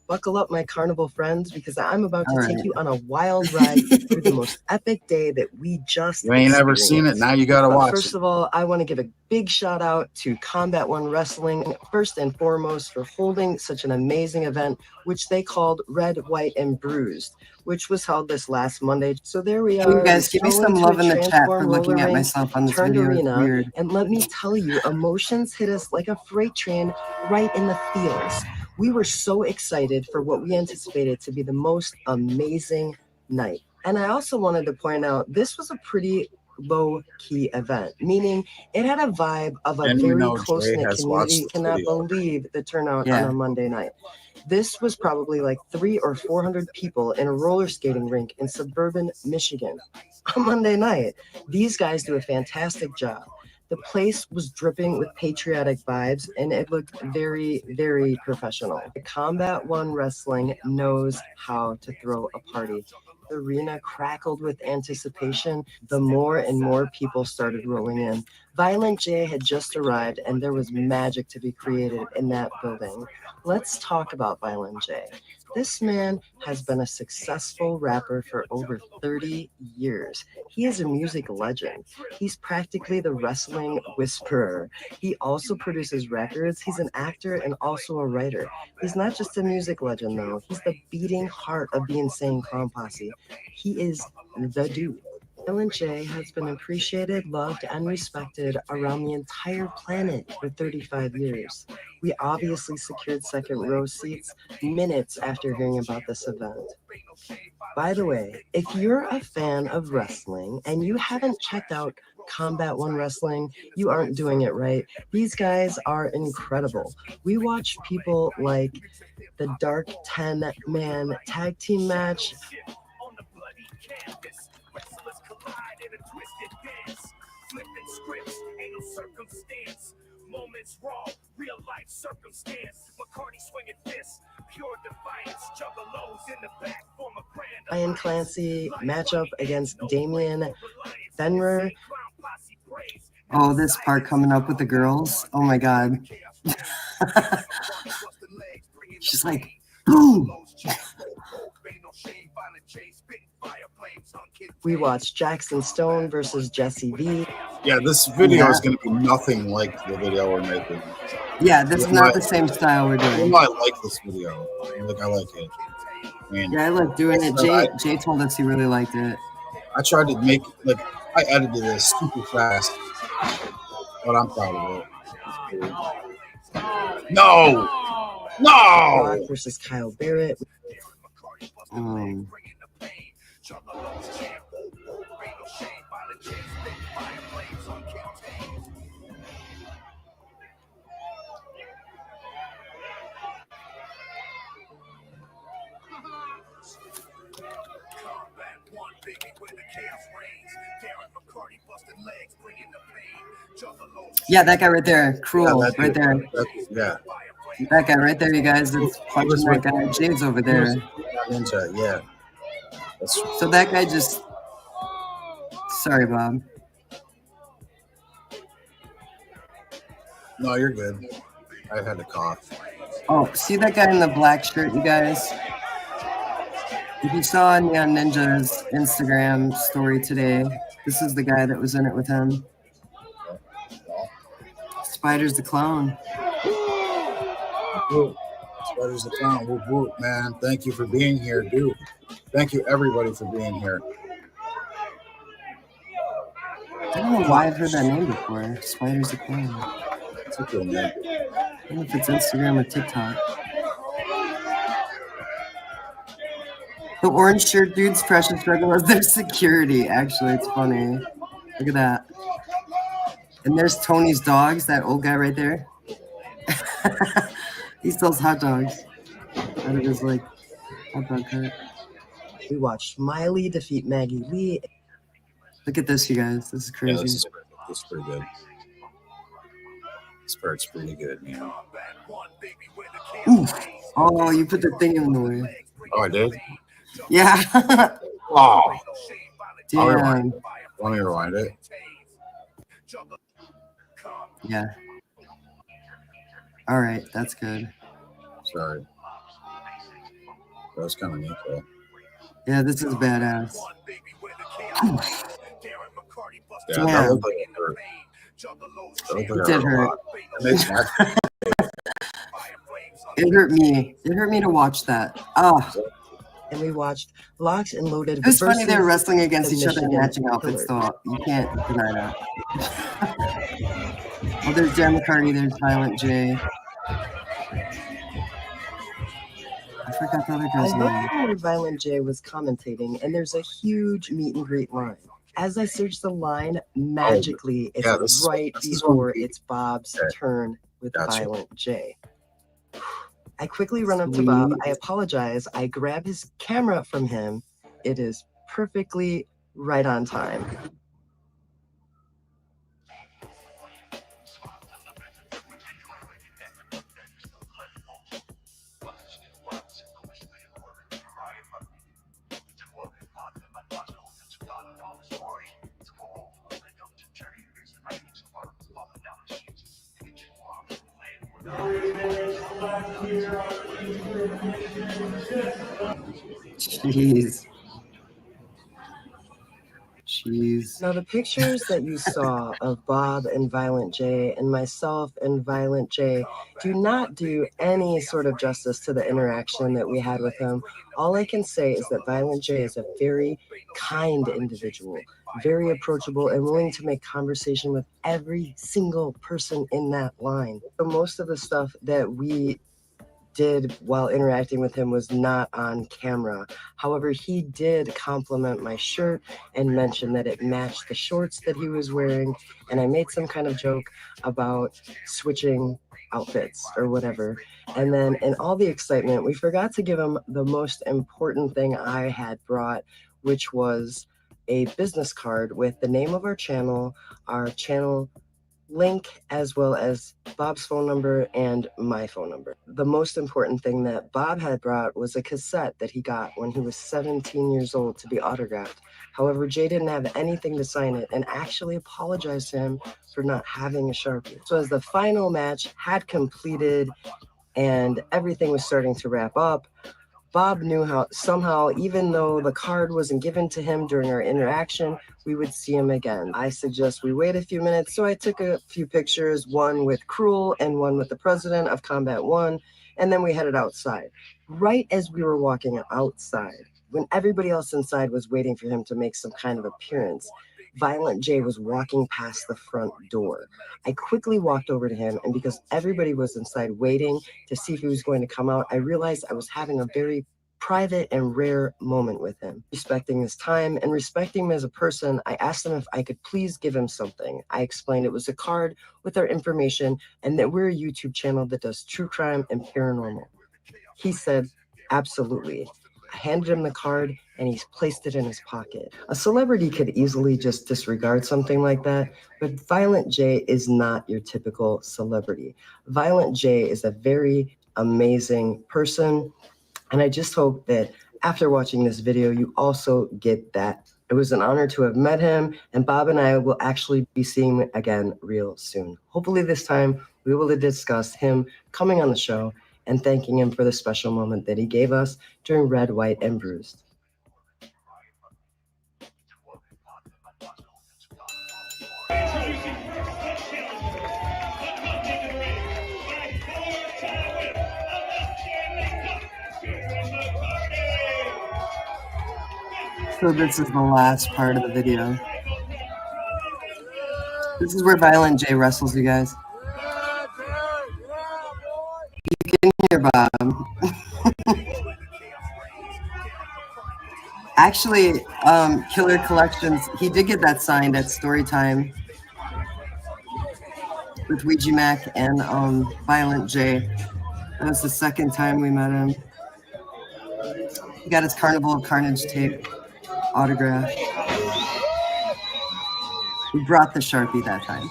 Buckle up, my carnival friends, because I'm about to take you on a wild ride through the most epic day that we just You ain't ever seen it. Now you got to watch First it. of all, I want to give a big shout out to Combat One Wrestling, first and foremost, for holding such an amazing event, which they called Red, White, and Bruised, which was held this last Monday. So there we are. You guys, give me some love in the chat for looking at myself on this video. It's weird. And let me tell you, emotions hit us like a freight train right in the feels. We were so excited for what we anticipated to be the most amazing night. And I also wanted to point out, this was a pretty low-key event, meaning it had a vibe of a very close-knit community. You cannot believe the turnout on a Monday night. This was probably like 300 or 400 people in a roller skating rink in suburban Michigan on Monday night. These guys do a fantastic job. The place was dripping with patriotic vibes, and it looked very, very professional. Combat One Wrestling knows how to throw a party. The arena crackled with anticipation. The more and more people started rolling in. Violent J had just arrived and there was magic to be created in that building. Let's talk about Violent J. This man has been a successful rapper for over 30 years. He is a music legend. He's practically the wrestling whisperer. He also produces records. He's an actor and also a writer. He's not just a music legend, though. He's the beating heart of the Insane Clown Posse. He is the dude. Violent J has been appreciated, loved, and respected around the entire planet for 35 years. We obviously secured second row seats minutes after hearing about this event. By the way, if you're a fan of wrestling and you haven't checked out Combat One Wrestling, you aren't doing it right. These guys are incredible. We watch people like the Dark 10-man tag team match. Moments raw, real life circumstance. McCarty swinging fists, pure defiance. Juggalos in the back, form a grand. Ryan Clancy matchup against Damian Fenrir. Oh, this part coming up with the girls. Oh my God. She's like, boom. We watched Jackson Stone versus Jesse V. Yeah, this video is going to be nothing like the video we're making. Yeah, this is not the same style we're doing. I like this video. I like it. I mean, Yeah, I like doing it. Jay told us he really liked it. I tried to make, I edited this super fast, but I'm proud of it. No! Rock versus Kyle Barrett. Yeah, that guy right there. Cruel, right there. Yeah. That guy right there, you guys. That's punching that guy. James over there. Yeah. So that guy just... Sorry, Bob. No, you're good. I had to cough. Oh, see that guy in the black shirt, you guys? If you saw Neon Ninja's Instagram story today, this is the guy that was in it with him. Spider's the clown. Spider's the clown. Whoop, whoop, man. Thank you for being here, dude. Thank you, everybody, for being here. I don't know why I've heard that name before. Spider's the clown. It's a cool name. I don't know if it's Instagram or TikTok. The orange shirt dude's precious struggle is their security. Actually, it's funny. Look at that. And there's Tony's dogs, that old guy right there. He sells hot dogs out of his hot dog cart. We watched Miley defeat Maggie Lee. Look at this, you guys. This is crazy. Yeah, this is pretty good. This part's pretty good, man. Ooh. Oh, you put the thing in the way. Oh, I did? Yeah. Oh. Damn. Want me to rewind it? Yeah. All right, that's good. Sorry. That was kind of neat, though. Yeah, this is badass. Yeah, Damn. that looked like it hurt. It did hurt. It It hurt me. It hurt me to watch that. Oh. And we watched Locked and Loaded. It was funny they were versus wrestling against the each other in Michigan matching outfits, Killers. so you can't deny that. Oh, there's Dan McCarty, there's Violent J. I forgot the other I guy's name. looked where Violent J was commentating, and there's a huge meet and greet line. As I search the line, magically, it's yeah, this right is before what we- it's Bob's Okay. turn with Gotcha. Violent J. I quickly run up to Bob. I apologize. I grab his camera from him. It is perfectly right on time. Jeez. Jeez. Now, the pictures that you saw of Bob and Violent J and myself and Violent J do not do any sort of justice to the interaction that we had with him. All I can say is that Violent J is a very kind individual, very approachable, and willing to make conversation with every single person in that line. So most of the stuff that we did while interacting with him was not on camera. However, he did compliment my shirt and mention that it matched the shorts that he was wearing, and I made some kind of joke about switching outfits or whatever. And then in all the excitement, we forgot to give him the most important thing I had brought, which was a business card with the name of our channel link, as well as Bob's phone number and my phone number. The most important thing that Bob had brought was a cassette that he got when he was 17 years old to be autographed. However, Jay didn't have anything to sign it and actually apologized to him for not having a Sharpie. So as the final match had completed and everything was starting to wrap up, Bob knew how somehow, even though the card wasn't given to him during our interaction, we would see him again. I suggest we wait a few minutes, so I took a few pictures, one with Cruel and one with the president of Combat 1, and then we headed outside. Right as we were walking outside, when everybody else inside was waiting for him to make some kind of appearance, Violent J was walking past the front door. I quickly walked over to him, and because everybody was inside waiting to see if he was going to come out, I realized I was having a very private and rare moment with him. Respecting his time and respecting him as a person, I asked him if I could please give him something. I explained it was a card with our information and that we're a YouTube channel that does true crime and paranormal. He said, absolutely. I handed him the card and he's placed it in his pocket. A celebrity could easily just disregard something like that, but Violent J is not your typical celebrity. Violent J is a very amazing person, and I just hope that after watching this video, you also get that. It was an honor to have met him, and Bob and I will actually be seeing him again real soon. Hopefully this time we will discuss him coming on the show and thanking him for the special moment that he gave us during Red, White, and Bruised. So this is the last part of the video. This is where Violent J wrestles, you guys. You can hear Bob. Actually, Killer Collections, he did get that signed at Storytime with Ouija Mac and Violent J. That was the second time we met him. He got his Carnival of Carnage tape autograph. We brought the Sharpie that time.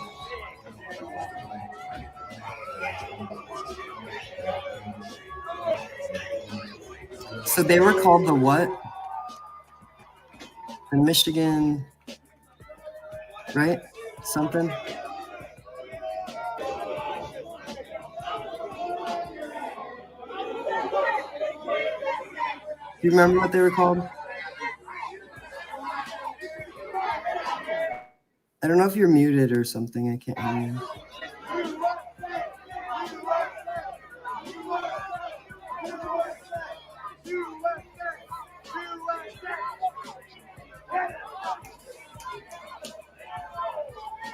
So they were called the what? The Michigan, right? Something. Do you remember what they were called? I don't know if you're muted or something. I can't hear you.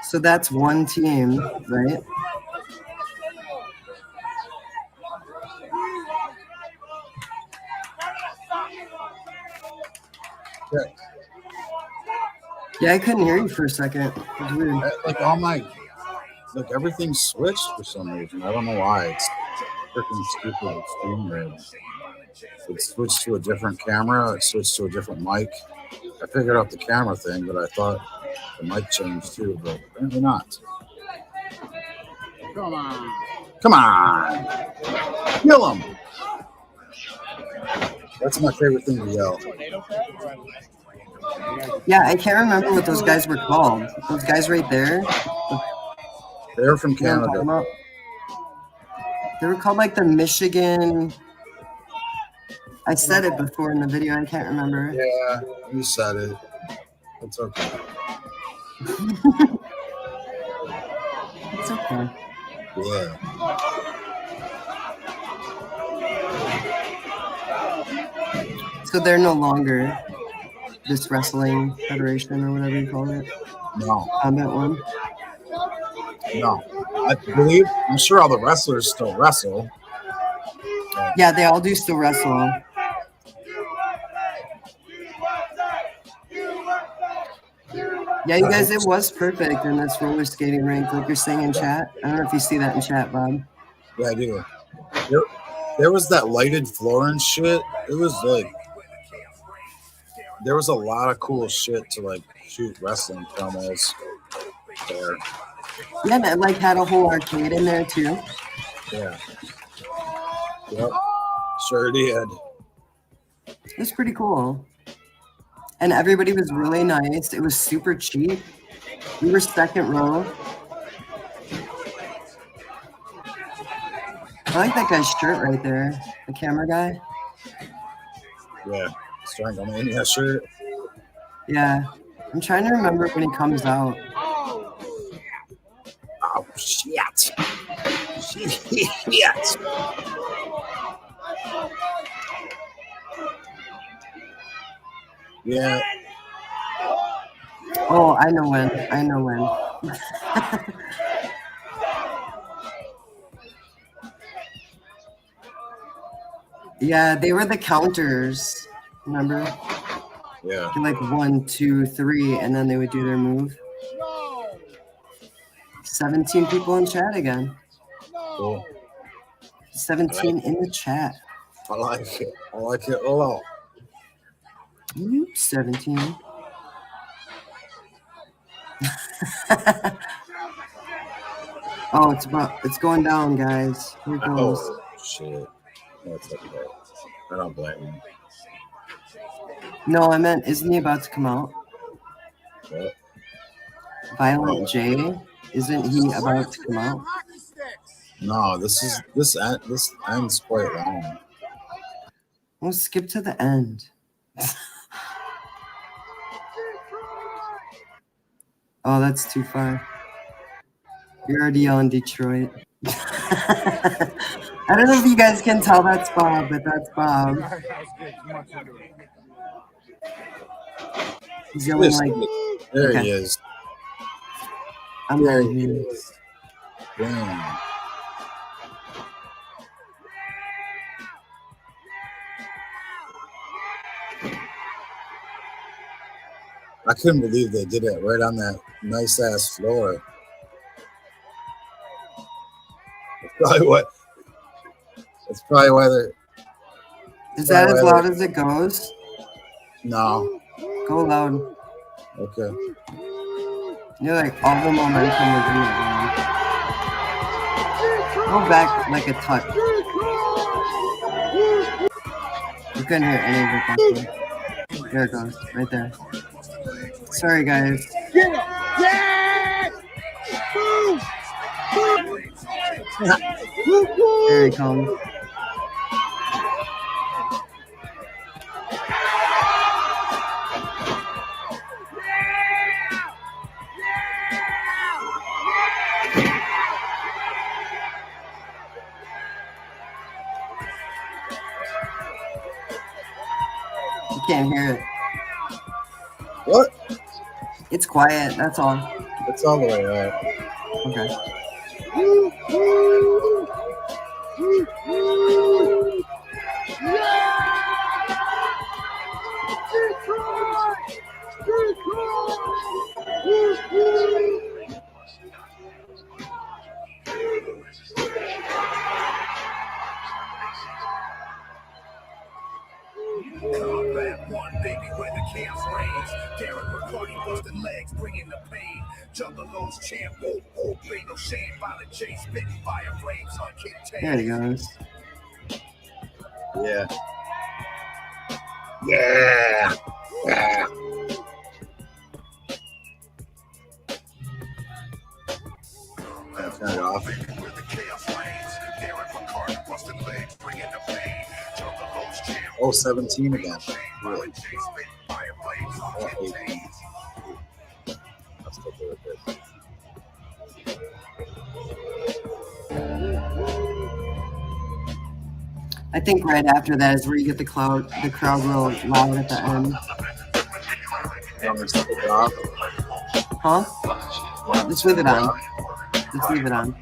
So that's one team, right? Yeah, I couldn't hear you for a second. It was weird. Like everything switched for some reason. I don't know why. It's freaking stupid stream rig. It switched to a different camera. It switched to a different mic. I figured out the camera thing, but I thought the mic changed too, but apparently not. Come on. Come on. Kill him. That's my favorite thing to yell. Yeah, I can't remember what those guys were called. Those guys right there. They're from Canada. They were called like the Michigan I said it before in the video. I can't remember. Yeah, you said it. It's okay. It's okay. Yeah. So they're no longer this wrestling federation or whatever you call it. No. Combat one. No. I'm sure all the wrestlers still wrestle. Yeah, they all do still wrestle. Yeah, you guys, it was perfect in this roller skating rink, like you're saying in chat. I don't know if you see that in chat, Bob. Yeah, I do. There was that lighted floor and shit. It was like there was a lot of cool shit to like shoot wrestling promos there. Yeah, and it like had a whole arcade in there too. Yeah. Yep. Sure did. It was pretty cool. And everybody was really nice. It was super cheap. We were second row. I like that guy's shirt right there. The camera guy. Yeah. Stranglemania shirt. Yeah. I'm trying to remember when he comes out. Oh, shit. Shit. Yeah. Oh, I know when. I know when. Yeah, they were the counters. Remember? Yeah. Like 1, 2, 3, and then they would do their move. 17 people in chat again. Cool. 17 in the chat. I like it. I like it a lot. 17. Oh, it's going down, guys. Here it goes. Oh shit. That's okay. I don't blame you. No, I meant, isn't he about to come out? What? Violent J, isn't he about to come out? No, this ends quite long. We'll skip to the end. Oh, that's too far. You're already yelling Detroit. I don't know if you guys can tell that's Bob, but that's Bob. He's yelling like... There Okay. he is. I'm there. He is. Damn. I couldn't believe they did it right on that nice ass floor. That's probably why they're. Is that as loud as it goes? No. Go loud. Okay. You're like all the momentum is in it. Go back like a touch. You couldn't hear any of it back there. There it goes, right there. Sorry, guys. There he comes. You can't hear it. What? It's quiet, that's all. It's all the way up. Okay. Combat one, baby, where the chaos reigns. Darren McCarty busting legs, bringing the pain. Juggalos champ, oh, play no shame. Violent chase, spitting fire flames, unkicked tail. There he goes. Yeah. Yeah. Yeah. Turn it off. Oh, 17 again. Really? I'll still do it this. I think right after that is where you get the crowd real loud at the end. You want me to take it off? Huh? Just leave it on. Just leave it on.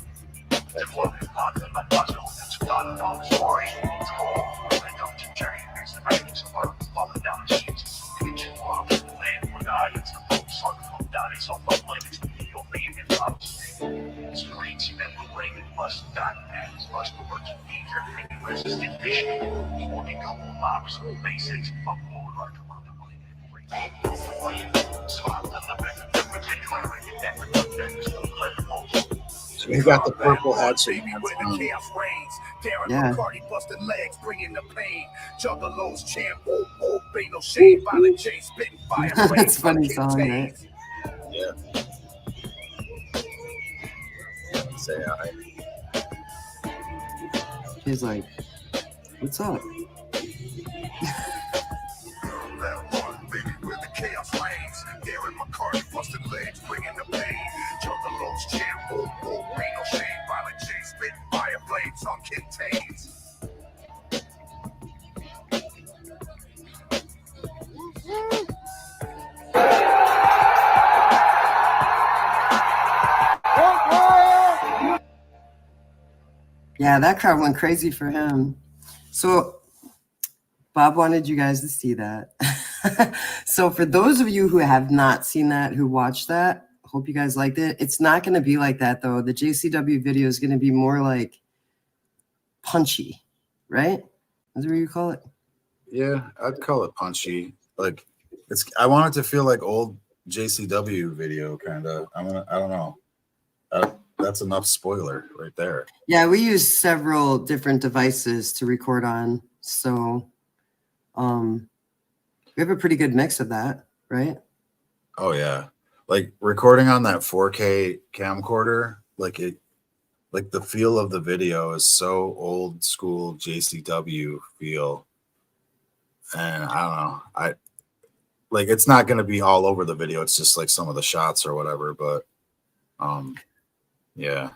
So you got the purple head, so you Baby, can where the chaos reigns. Darren Yeah. McCarty busted legs, bringing the pain. Juggalos champ, oh, oh, ain't no shame. Violent J spitting fire That's flames a funny on song, right? contains. Yeah. Say hi. He's like, what's up? Baby, where the chaos reigns. Darren McCarty busted legs, bringing the pain. Juggalos champ, oh, oh, ain't no shame. Violent J spitting fire flames on contains. Yeah, that crowd went crazy for him. So Bob wanted you guys to see that. So for those of you who have not seen that, who watched that, hope you guys liked it. It's not going to be like that, though. The JCW video is going to be more like punchy, right? Is that what you call it? Yeah, I'd call it punchy. Like I want it to feel like old JCW video, kind of. I don't know. That's enough spoiler right there. Yeah, we use several different devices to record on, so we have a pretty good mix of that, right? Oh yeah, like recording on that 4K camcorder, like the feel of the video is so old school JCW feel, and I don't know, like it's not going to be all over the video. It's just like some of the shots or whatever, but yeah.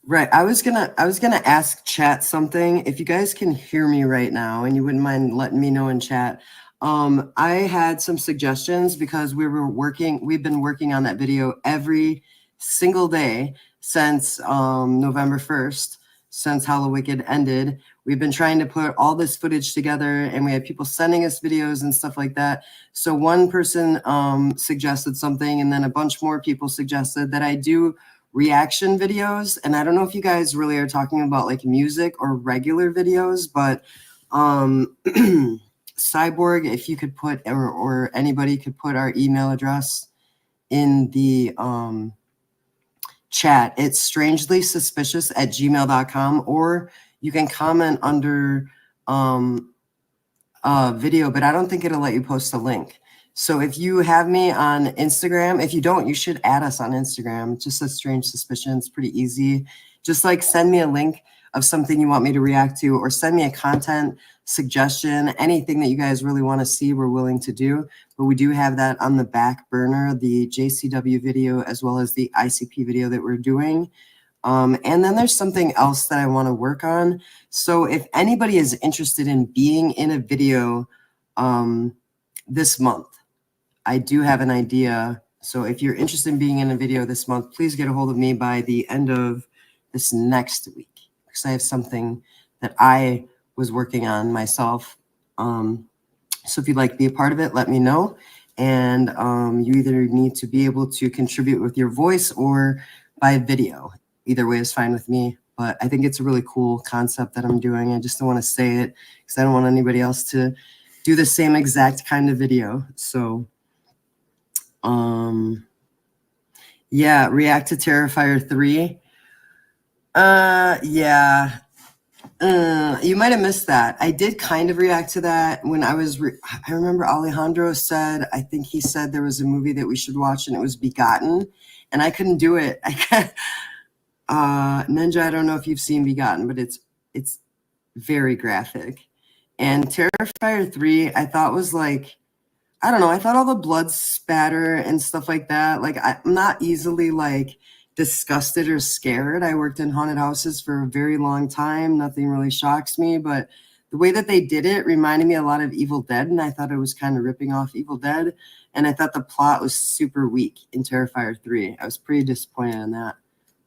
Right. I was gonna ask chat something. If you guys can hear me right now and you wouldn't mind letting me know in chat. I had some suggestions because we've been working on that video every single day since November 1st, since Hallowicked ended. We've been trying to put all this footage together, and we had people sending us videos and stuff like that. So one person suggested something, and then a bunch more people suggested that I do reaction videos. And I don't know if you guys really are talking about like music or regular videos, but Cyborg, if you could put, or anybody could put our email address in the chat. It's strangelysuspicious@gmail.com, or you can comment under video, but I don't think it'll let you post a link. So if you have me on Instagram, if you don't, you should add us on Instagram. Just a Strange Suspicion. It's pretty easy. Just like send me a link of something you want me to react to, or send me a content suggestion, anything that you guys really want to see, we're willing to do. But we do have that on the back burner, the JCW video, as well as the ICP video that we're doing. And then there's something else that I want to work on. So if anybody is interested in being in a video this month, I do have an idea. So if you're interested in being in a video this month, please get a hold of me by the end of this next week, because I have something that I was working on myself. So if you'd like to be a part of it, let me know. And you either need to be able to contribute with your voice or by video. Either way is fine with me. But I think it's a really cool concept that I'm doing. I just don't want to say it because I don't want anybody else to do the same exact kind of video. So yeah, react to Terrifier 3. Yeah. You might have missed that. I did kind of react to that when I was, I remember Alejandro said, I think he said there was a movie that we should watch and it was Begotten, and I couldn't do it. Ninja, I don't know if you've seen Begotten, but it's very graphic. And Terrifier 3, I thought was like, I don't know, I thought all the blood spatter and stuff like that, like I'm not easily like disgusted or scared. I worked in haunted houses for a very long time. Nothing really shocks me, but the way that they did it reminded me a lot of Evil Dead, and I thought it was kind of ripping off Evil Dead, and I thought the plot was super weak in Terrifier 3. I was pretty disappointed in that,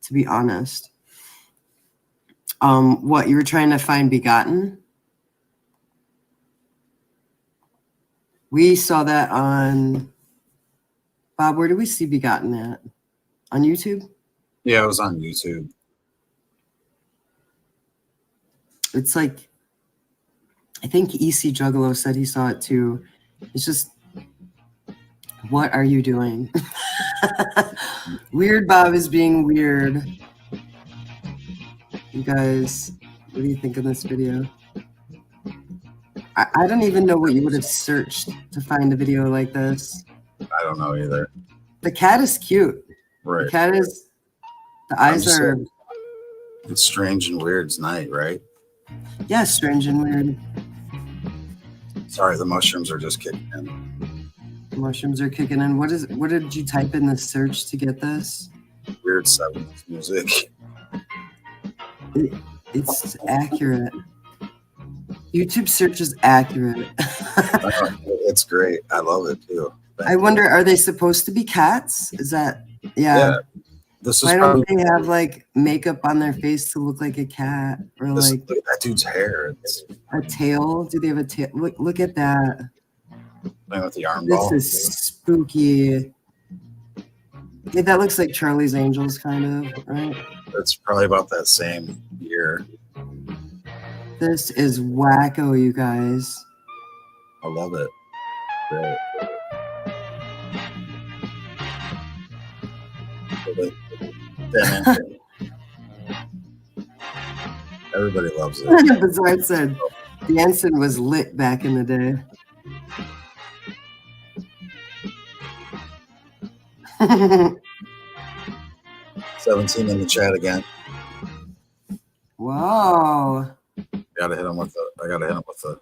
to be honest. What, you were trying to find Begotten? We saw that on, Bob, where did we see Begotten at? On YouTube? Yeah, it was on YouTube. It's like, I think EC Juggalo said he saw it too. It's just, what are you doing? Weird Bob is being weird. You guys, what do you think of this video? I don't even know what you would have searched to find a video like this. I don't know either. The cat is cute. Right. The cat is, the eyes are, it's Strange and Weird's night, right? yeah, strange and weird. Sorry, the mushrooms are just kicking in. The mushrooms are kicking in. What did you type in the search to get this? Weird 70s music. It's accurate. YouTube search is accurate. It's great. I love it too. I wonder, are they supposed to be cats? Is that, yeah. This is Why don't they have like makeup on their face to look like a cat, or like look at that dude's hair. It's a tail? Do they have a tail? Look at that. playing with the arm This ball. is spooky. Yeah, that looks like Charlie's Angels, kind of, right? It's probably about that same year. This is wacko, you guys. I love it. Great. Everybody loves it. That's what I said. The ensign was lit back in the day. 17 in the chat again. Wow. Gotta hit him with the. I gotta hit him with the.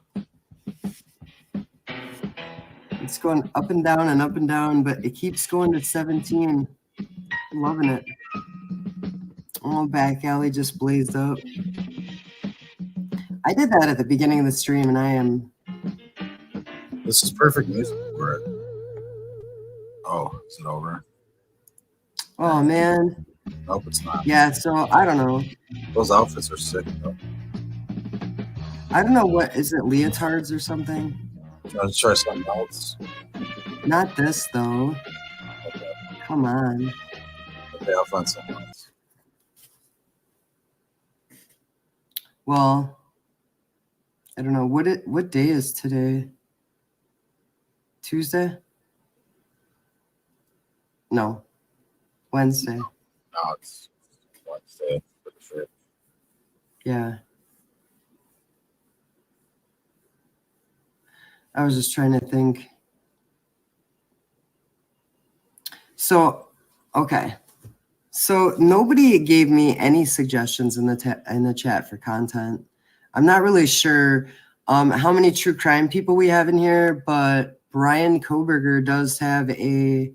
It's going up and down, but it keeps going to 17. I'm loving it. Oh, back alley just blazed up. I did that at the beginning of the stream, and I am. This is perfect music for it. Oh, is it over? Oh man. Nope, it's not. Yeah. So I don't know. Those outfits are sick though. I don't know what is it, leotards or something? Let's try something else. Not this though. Okay. Come on. Okay, I'll find something else. Well, I don't know what day is today. Tuesday? No. Wednesday. No, it's Wednesday. Pretty sure. Yeah. I was just trying to think. So, okay. So nobody gave me any suggestions in the chat for content. I'm not really sure how many true crime people we have in here, but Bryan Kohberger does have a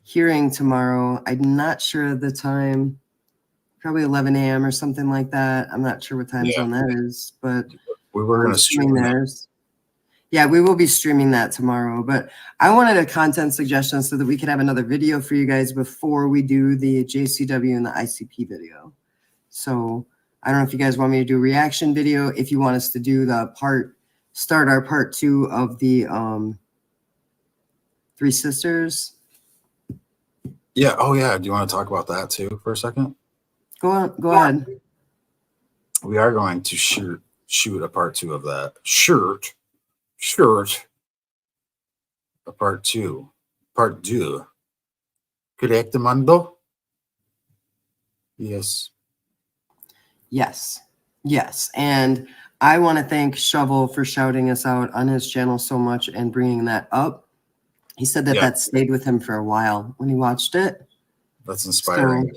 hearing tomorrow. I'm not sure of the time. Probably 11 a.m. or something like that. I'm not sure what time zone that is, but We were going to stream that. theirs. Yeah, we will be streaming that tomorrow, but I wanted a content suggestion so that we could have another video for you guys before we do the JCW and the ICP video. So I don't know if you guys want me to do a reaction video, if you want us to do the start our part 2 of the Three Sisters. Yeah. Oh, yeah. Do you want to talk about that too for a second? Go ahead. We are going to shoot a part 2 of that. Shirt. A part 2. Part 2. Correct, Mando? Yes. Yes. And I want to thank Shovel for shouting us out on his channel so much and bringing that up. He said that stayed with him for a while when he watched it. That's inspiring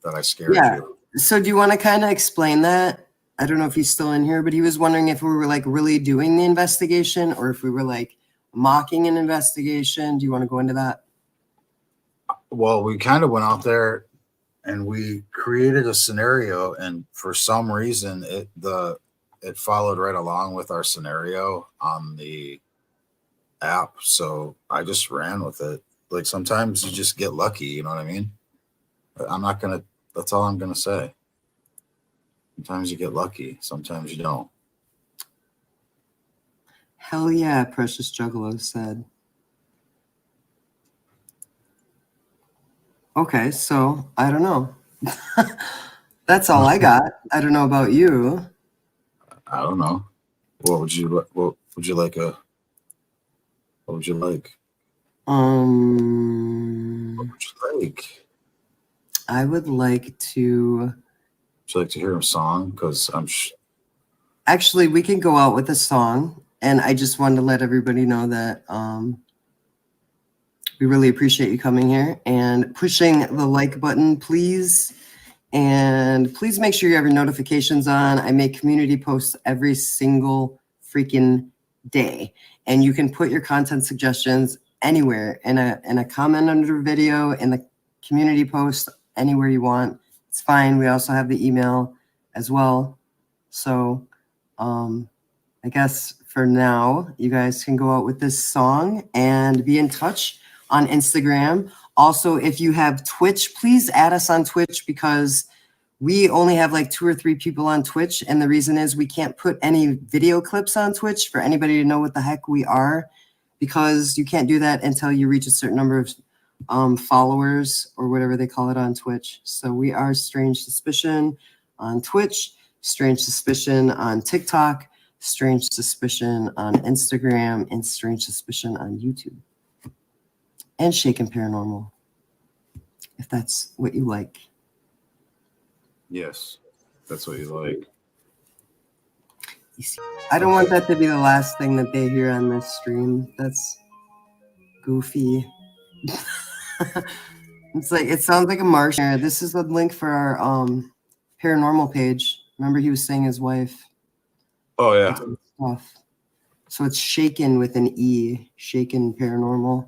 that I scared you. So do you want to kind of explain that? I don't know if he's still in here, but he was wondering if we were like really doing the investigation or if we were like mocking an investigation. Do you want to go into that? Well, we kind of went out there and we created a scenario, and for some reason it followed right along with our scenario on the app. So I just ran with it. Like sometimes you just get lucky, you know what I mean? That's all I'm gonna say. Sometimes you get lucky, sometimes you don't. Hell yeah, Precious Juggalos said. Okay, so I don't know. That's all I got. I don't know about you. I don't know. What would you like? What would you like? What would you like? I would like to. Would you like to hear a song? Because Actually, we can go out with a song, and I just wanted to let everybody know that we really appreciate you coming here and pushing the like button, please. And please make sure you have your notifications on. I make community posts every single freaking day, and you can put your content suggestions anywhere in a comment under the video, in the community post, anywhere you want. It's fine. We also have the email as well. So I guess for now, you guys can go out with this song and be in touch on Instagram. Also, if you have Twitch, please add us on Twitch because we only have like 2 or 3 people on Twitch. And the reason is we can't put any video clips on Twitch for anybody to know what the heck we are, because you can't do that until you reach a certain number of followers or whatever they call it on Twitch. So we are Strange Suspicion on Twitch, Strange Suspicion on TikTok, Strange Suspicion on Instagram, and Strange Suspicion on YouTube. And Shaken Paranormal, if that's what you like. yes, that's what you like. I don't want that to be the last thing that they hear on this stream. That's goofy. It's like, it sounds like a Martian. This is the link for our paranormal page. Remember, he was saying his wife. Oh yeah. Stuff. So it's Shaken with an E. Shaken Paranormal.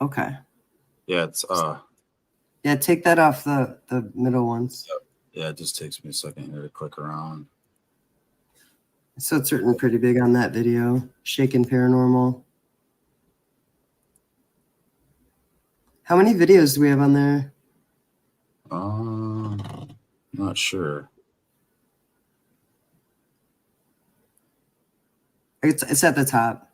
Okay. Yeah, it's Yeah, take that off the middle ones. yeah, it just takes me a second here to click around. So it's written pretty big on that video. Shaken Paranormal. How many videos do we have on there? Not sure. It's at the top.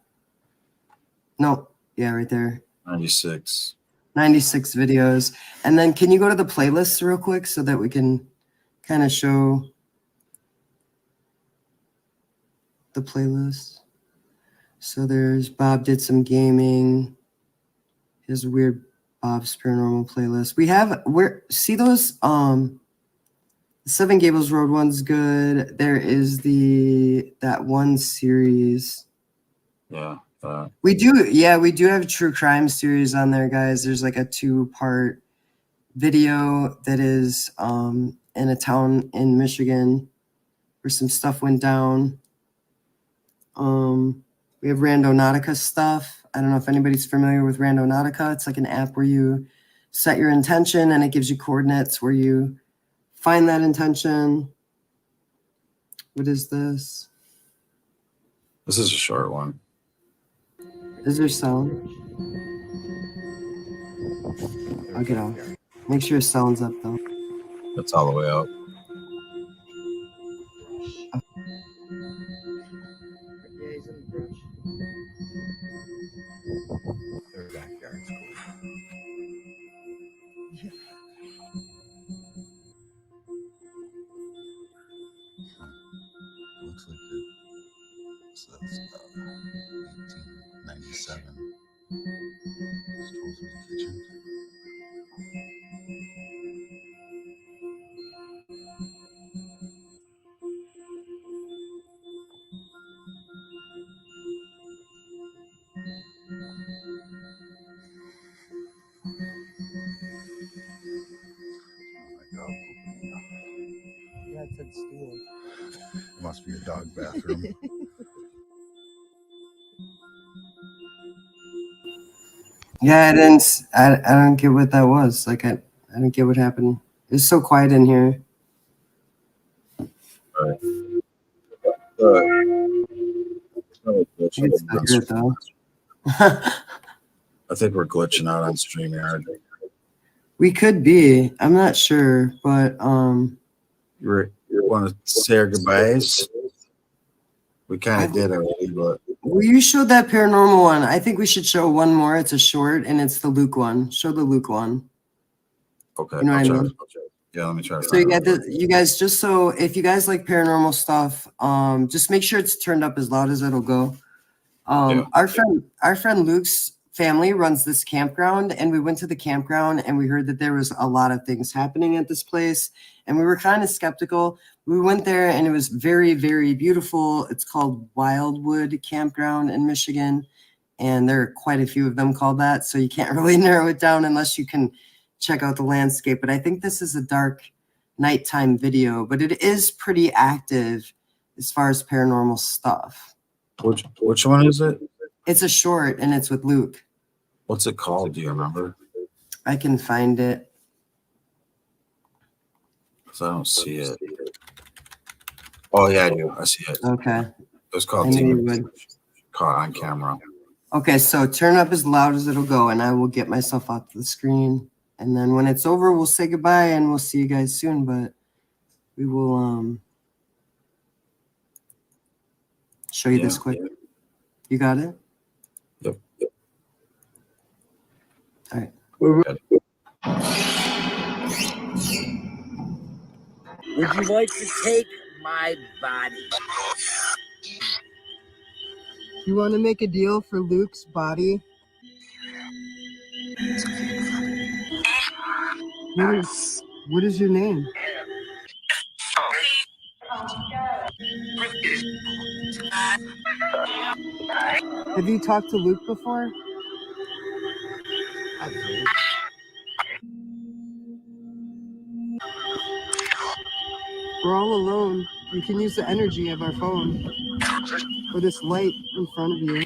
No, yeah, right there. 96. 96 videos. And then can you go to the playlists real quick so that we can kind of show the playlist? So there's Bob did some gaming. His weird Bob's Paranormal playlist. We have see those Seven Gables Road one's good. There is that one series. Yeah. We do have a true crime series on there, guys. There's like a 2-part video that is in a town in Michigan where some stuff went down. We have Randonautica stuff. I don't know if anybody's familiar with Randonautica. It's like an app where you set your intention and it gives you coordinates where you find that intention. What is this? This is a short one. Is there sound? I'll get off. Make sure your sound's up though. It's all the way up. Their backyard's cool. Looks like it says 1897. Stroll through the kitchen. Must be a dog bathroom. Yeah, I didn't. I don't get what that was. Like I didn't get what happened. It's so quiet in here. You can still hear it though. I think we're glitching out on StreamYard. We could be. I'm not sure, but You want to say our goodbyes? We kind of did already, but well, you showed that paranormal one. I think we should show one more. It's a short, and it's the Luke one. Show the Luke one. okay. You know what I mean? Yeah, let me try to So you find got it. you guys, just so if you guys like paranormal stuff, just make sure it's turned up as loud as it'll go. Yeah. Our friend Luke's family runs this campground, and we went to the campground and we heard that there was a lot of things happening at this place, and we were kind of skeptical. We went there and it was very, very beautiful. It's called Wildwood Campground in Michigan, and there are quite a few of them called that, so you can't really narrow it down unless you can check out the landscape. But I think this is a dark nighttime video, but it is pretty active as far as paranormal stuff. Which one is it? It's a short and it's with Luke. What's it called? Do you remember? I can find it. Because I don't see it. Oh yeah, I do. I see it. Okay. It was I called knew you would. Caught on Camera. Okay, so turn up as loud as it'll go, and I will get myself out to the screen. And then when it's over, we'll say goodbye and we'll see you guys soon. But we will show you this quick. You got it? Yep. All right. Would you like to take my body? You want to make a deal for Luke's body? What is your name? Have you talked to Luke before? We're all alone. You can use the energy of our phone or this light in front of you.